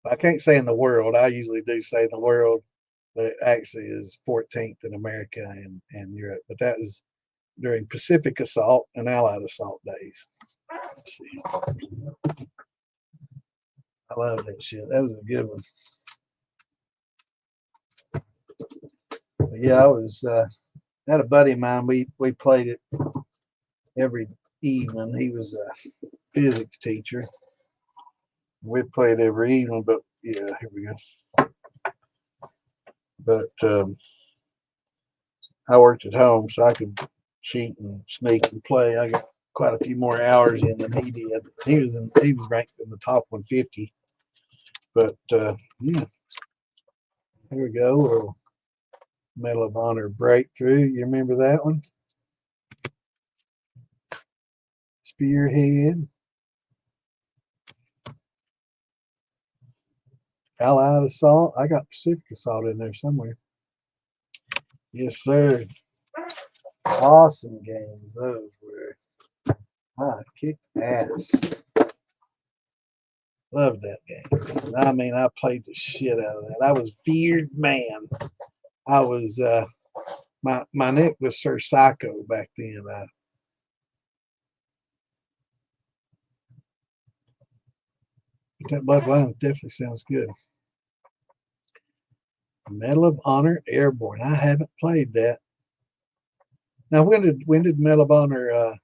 S1: I can't say in the world. I usually do say in the world, but it actually is 14th in America and Europe. But that was during Pacific Assault and Allied Assault days. Let's see. I love that shit. That was a good one. But yeah, I was had a buddy of mine. We played it every evening. He was a physics teacher. We played every evening, but yeah, here we go. But I worked at home, so I could cheat and sneak and play. I got quite a few more hours in than he did. He was ranked in the top 150. But yeah, here we go. Medal of Honor Breakthrough. You remember that one? Spearhead. Allied Assault. I got Pacific Assault in there somewhere. Yes, sir. Awesome games. Those were. I kicked ass. Loved that game. I mean, I played the shit out of that. I was feared man. I was my nick was Sir Psycho back then. But that Blood Line definitely sounds good. Medal of Honor Airborne. I haven't played that. Now, when did Medal of Honor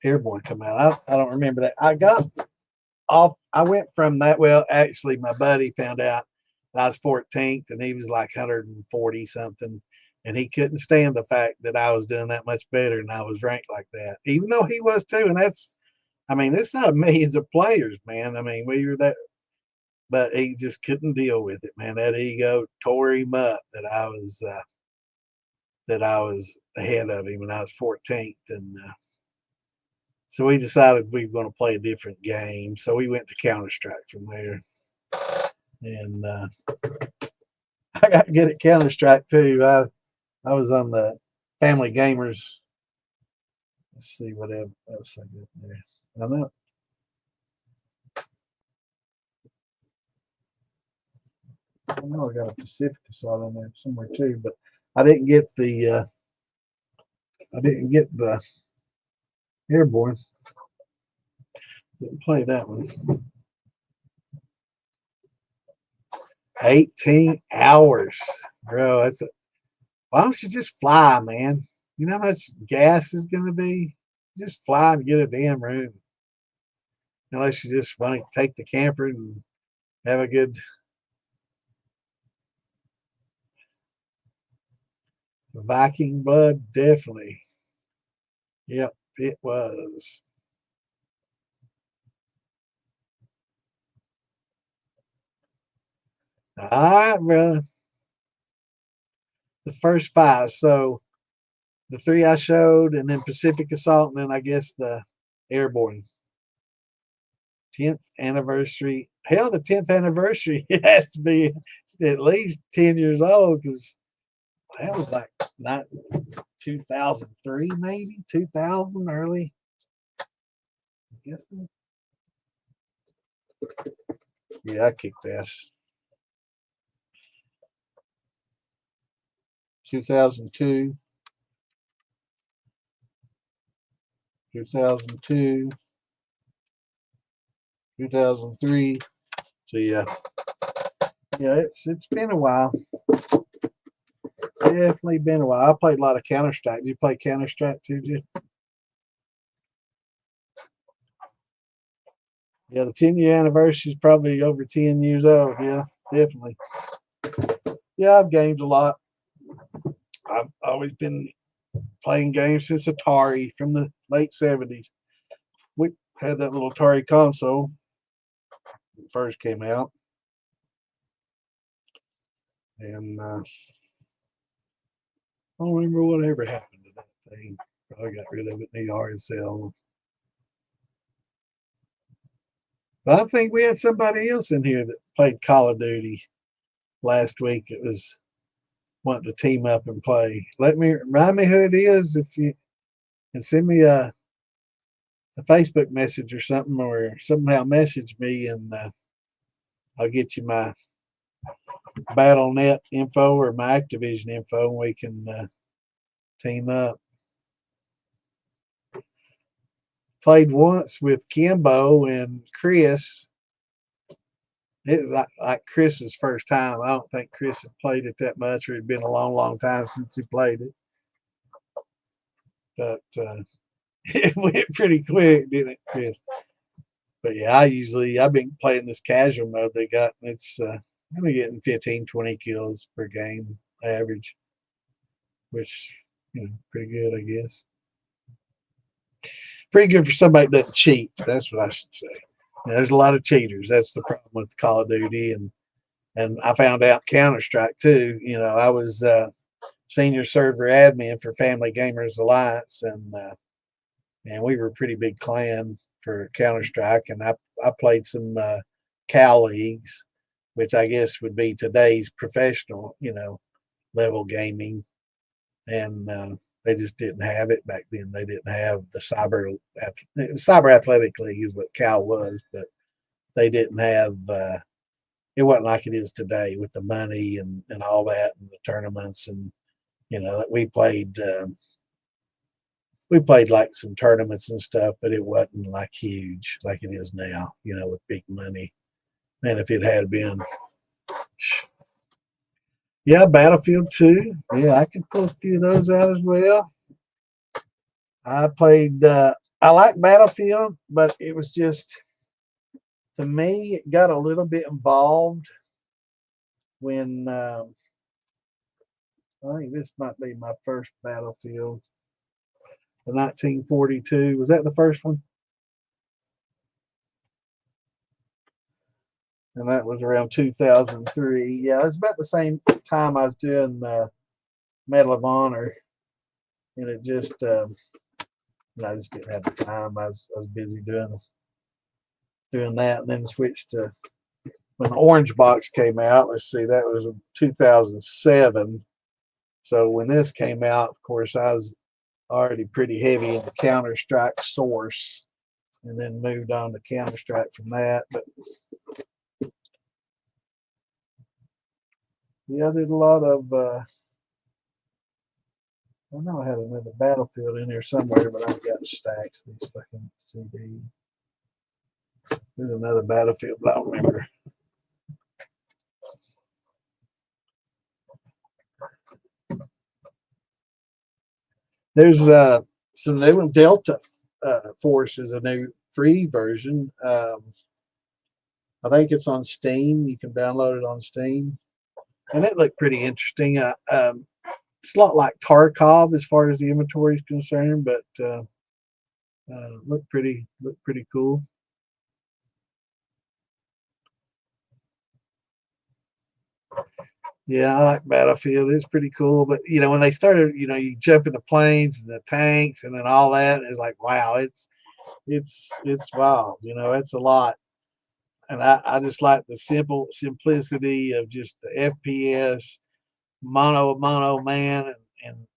S1: Airborne come out? I don't remember that. I got off. I went from that. Well, actually, my buddy found out I was 14th, and he was like 140 something, and he couldn't stand the fact that I was doing that much better and I was ranked like that, even though he was too. And that's, I mean, it's not millions of players, man. I mean, we were that, but he just couldn't deal with it, man. That ego tore him up that I was ahead of him when I was 14th, and so we decided we were going to play a different game. So we went to Counter-Strike from there, and I got good at Counter-Strike too. I was on the Family Gamers. Let's see what else I got there. I know I got a Pacific Assault in there somewhere too, but I didn't get the Airborne. Didn't play that one. 18 hours, bro. Why don't you just fly, man? You know how much gas is going to be? Just fly and get a damn room. Unless you just want to take the camper and have a good Viking blood, definitely. Yep, it was. All right, brother. The first 5. So the 3 I showed, and then Pacific Assault, and then I guess the Airborne. 10th anniversary. Hell, the 10th anniversary, it has to be at least 10 years old, because that was like not 2003, maybe 2000 early. I guess. Yeah, I kicked ass. 2002, 2002, 2003. So yeah, it's been a while. Definitely been a while. I played a lot of Counter-Strike. Did you play Counter-Strike too, Jim? Yeah, the 10-year anniversary is probably over 10 years old. Yeah, definitely. Yeah, I've gamed a lot. I've always been playing games since Atari from the late 70s. We had that little Atari console when it first came out. And I don't remember whatever happened to that thing. Probably got rid of it in the yard sale. But I think we had somebody else in here that played Call of Duty last week. It was wanting to team up and play. Remind me who it is if you can send me a Facebook message or something, or somehow message me, and I'll get you my BattleNet info or my Activision info, and we can team up. Played once with Kimbo and Chris. It was like Chris's first time. I don't think Chris had played it that much, or it'd been a long, long time since he played it. But it went pretty quick, didn't it, Chris? But yeah, I've been playing this casual mode they got, and it's I've been getting 15, 20 kills per game average, which, pretty good, I guess. Pretty good for somebody that doesn't cheat. That's what I should say. There's a lot of cheaters. That's the problem with Call of Duty, and I found out Counter-Strike too. I was senior server admin for Family Gamers Alliance, and we were a pretty big clan for Counter-Strike, and I played some Cal leagues, which I guess would be today's professional, level gaming, and they just didn't have it back then. They didn't have the cyber athletic league is what Cal was, but they didn't have. It wasn't like it is today with the money and all that and the tournaments, and we played. We played like some tournaments and stuff, but it wasn't like huge like it is now, with big money. And if it had been, yeah, Battlefield 2. Yeah, I could pull a few of those out as well. I played, I like Battlefield, but it was just, to me, it got a little bit involved when, I think this might be my first Battlefield, the 1942. Was that the first one? And that was around 2003. Yeah, it was about the same time I was doing Medal of Honor, and it just I just didn't have the time. I was busy doing that, and then switched to when the Orange Box came out. Let's see, that was 2007. So when this came out, of course, I was already pretty heavy in the Counter-Strike source, and then moved on to Counter-Strike from that. But yeah, I did a lot of. I know I had another Battlefield in there somewhere, but I've got stacks of these fucking CDs. There's another Battlefield, but I don't remember. There's some new one. Delta Force is a new free version. I think it's on Steam. You can download it on Steam, and it looked pretty interesting. It's a lot like Tarkov as far as the inventory is concerned, but looked pretty cool. Yeah, I like Battlefield. It's pretty cool. But when they started, you jump in the planes and the tanks and then all that, it's like, wow, it's wild. It's a lot. And I just like the simplicity of just the FPS, mono man, and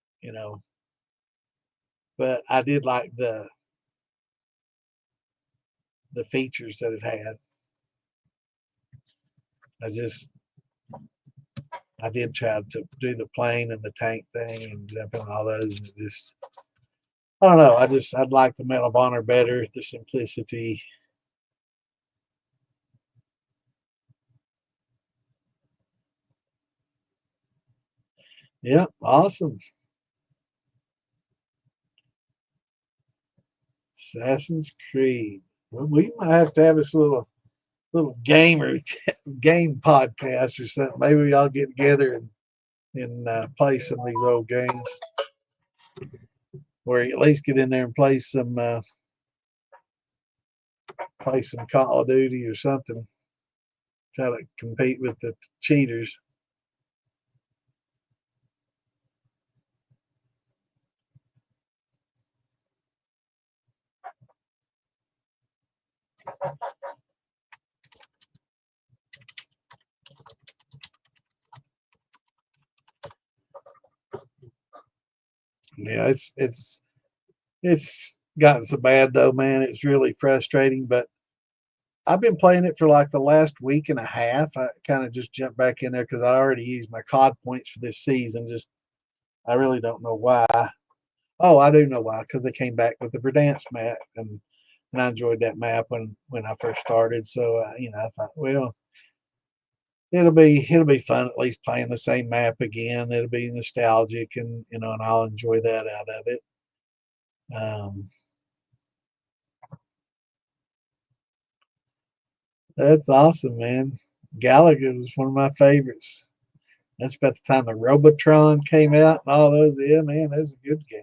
S1: but I did like the features that it had. I did try to do the plane and the tank thing and jump in all those, and it just, I don't know. I'd like the Medal of Honor better, the simplicity. Yeah, awesome. Assassin's Creed. Well, we might have to have this little gamer game podcast or something. Maybe we all get together and play some of these old games, or at least get in there and play some Call of Duty or something. Try to compete with the cheaters. Yeah, it's gotten so bad though, man. It's really frustrating. But I've been playing it for like the last week and a half. I kind of just jumped back in there because I already used my COD points for this season. Just I really don't know why. Oh, I do know why, because they came back with the Verdansk map, and I enjoyed that map when I first started. So I thought, well, it'll be fun at least playing the same map again. It'll be nostalgic, and I'll enjoy that out of it. Um, that's awesome, man. Galaga was one of my favorites. That's about the time the Robotron came out and all those. Yeah, man, that was a good game.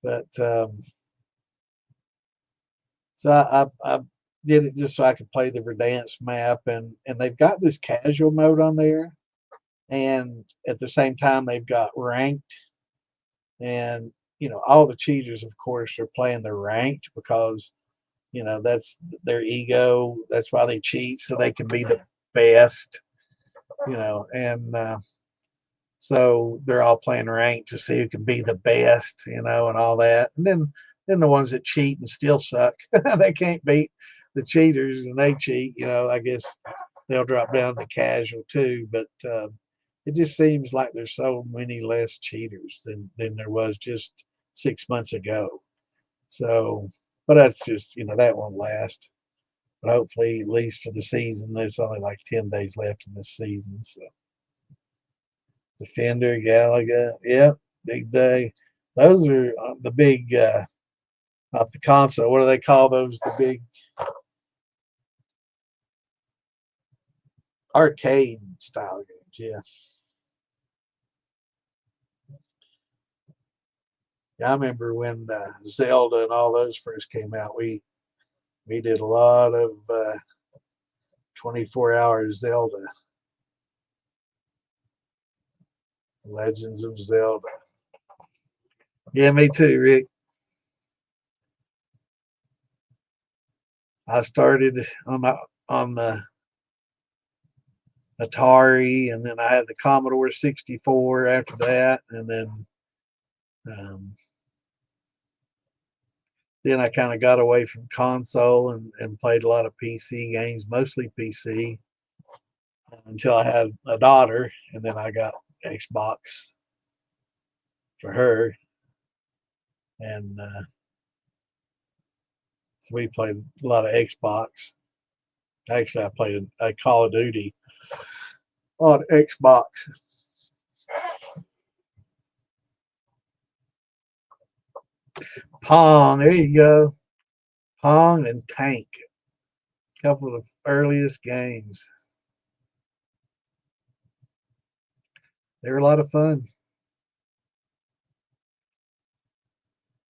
S1: But so I did it just so I could play the Verdansk map, and they've got this casual mode on there, and at the same time they've got ranked, and all the cheaters, of course, are playing the ranked because that's their ego. That's why they cheat so they can be the best. And so they're all playing ranked to see who can be the best, and all that. And then the ones that cheat and still suck, they can't beat the cheaters, and they cheat. I guess they'll drop down to casual too. But it just seems like there's so many less cheaters than there was just 6 months ago. So, but that's just that won't last. But hopefully, at least for the season, there's only like 10 days left in this season. So. Defender, Galaga. Yep, big day. Those are the big off the console. What do they call those? The big arcade style games. Yeah. Yeah, I remember when Zelda and all those first came out. We did a lot of 24-hour Zelda, Legends of Zelda. Yeah, me too, Rick. I started on the Atari, and then I had the Commodore 64 after that, and um, then I kind of got away from console and played a lot of PC games, mostly PC, until I had a daughter, and then I got Xbox for her, and so we played a lot of Xbox. Actually, I played a Call of Duty on Xbox. Pong, there you go. Pong and Tank, a couple of the earliest games. They were a lot of fun.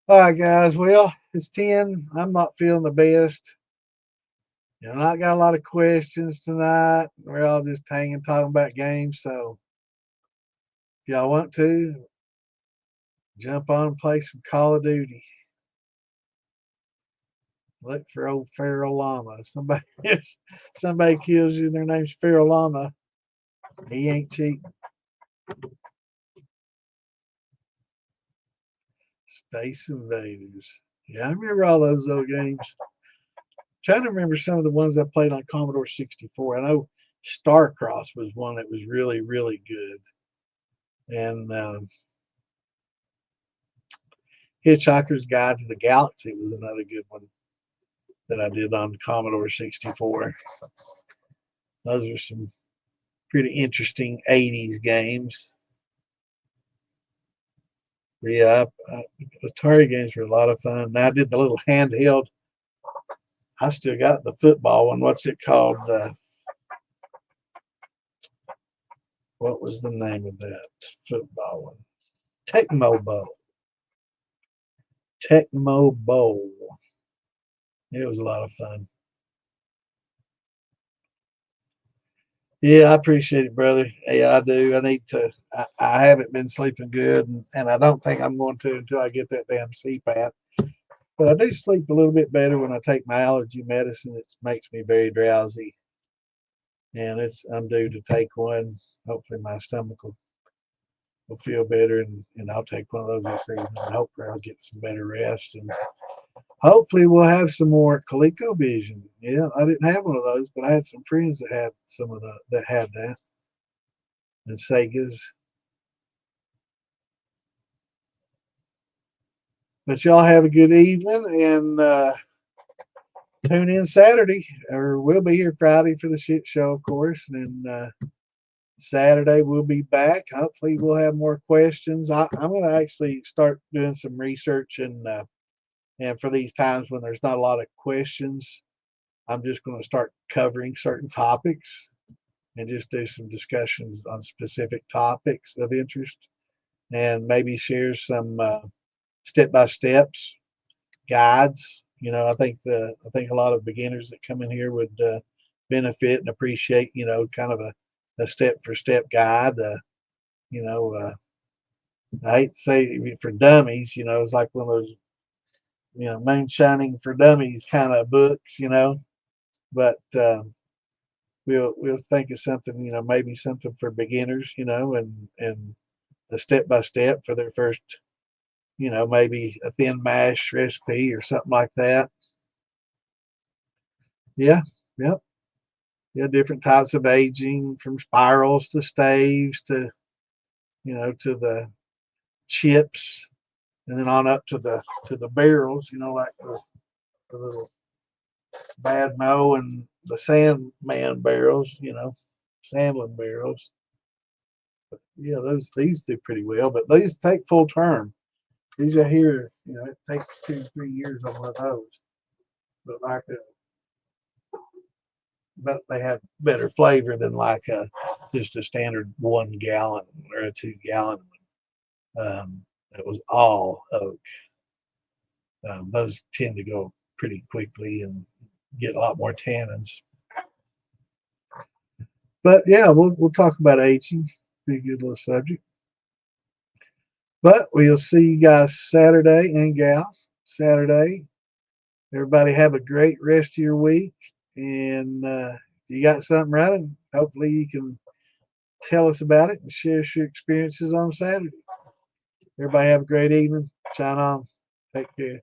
S1: All right, guys. Well, it's 10. I'm not feeling the best. And I got a lot of questions tonight. We're all just hanging, talking about games. So if y'all want to, jump on and play some Call of Duty. Look for old Feral Llama. Somebody kills you and their name's Feral Llama. He ain't cheating. Space Invaders. Yeah, I remember all those old games. Trying to remember some of the ones I played on Commodore 64. I know Starcross was one that was really, really good. And Hitchhiker's Guide to the Galaxy was another good one that I did on Commodore 64. Those are some pretty interesting 80s games. But yeah, the Atari games were a lot of fun. And I did the little handheld. I still got the football one. What's it called? What was the name of that football one? Tecmo Bowl. Tecmo Bowl. It was a lot of fun. Yeah, I appreciate it, brother. Yeah, I do. I need to. I haven't been sleeping good, and I don't think I'm going to until I get that damn CPAP. But I do sleep a little bit better when I take my allergy medicine. It makes me very drowsy, and I'm due to take one. Hopefully, my stomach will feel better, and I'll take one of those this evening. And hopefully, I'll get some better rest, and hopefully we'll have some more ColecoVision. Yeah, I didn't have one of those, but I had some friends that had some of that had that, and Segas. But y'all have a good evening, and tune in Saturday, or we'll be here Friday for the shit show, of course, and Saturday we'll be back. Hopefully we'll have more questions. I'm going to actually start doing some research, and for these times when there's not a lot of questions, I'm just going to start covering certain topics and just do some discussions on specific topics of interest, and maybe share some step-by-steps guides. I think a lot of beginners that come in here would benefit and appreciate, kind of a step-for-step guide. I hate to say for dummies, it's like one of those, moonshining for dummies kind of books, but we'll think of something, maybe something for beginners, and the step-by-step for their first, maybe a thin mash recipe or something like that. Yeah, yep. Yeah, different types of aging, from spirals to staves to, to the chips, and then on up to the barrels, like the little Bad Mo and the Sandman barrels, Sandlin barrels. But yeah, these do pretty well, but these take full term. These are here, it takes 2-3 years on one of those. But they have better flavor than like just a standard 1 gallon or a 2 gallon that was all oak. Those tend to go pretty quickly and get a lot more tannins. But yeah, we'll talk about aging. Be a good little subject. But we'll see you guys Saturday, and gals Saturday. Everybody have a great rest of your week, and you got something running, hopefully you can tell us about it and share your experiences on Saturday. Everybody have a great evening. Sign on. Take care.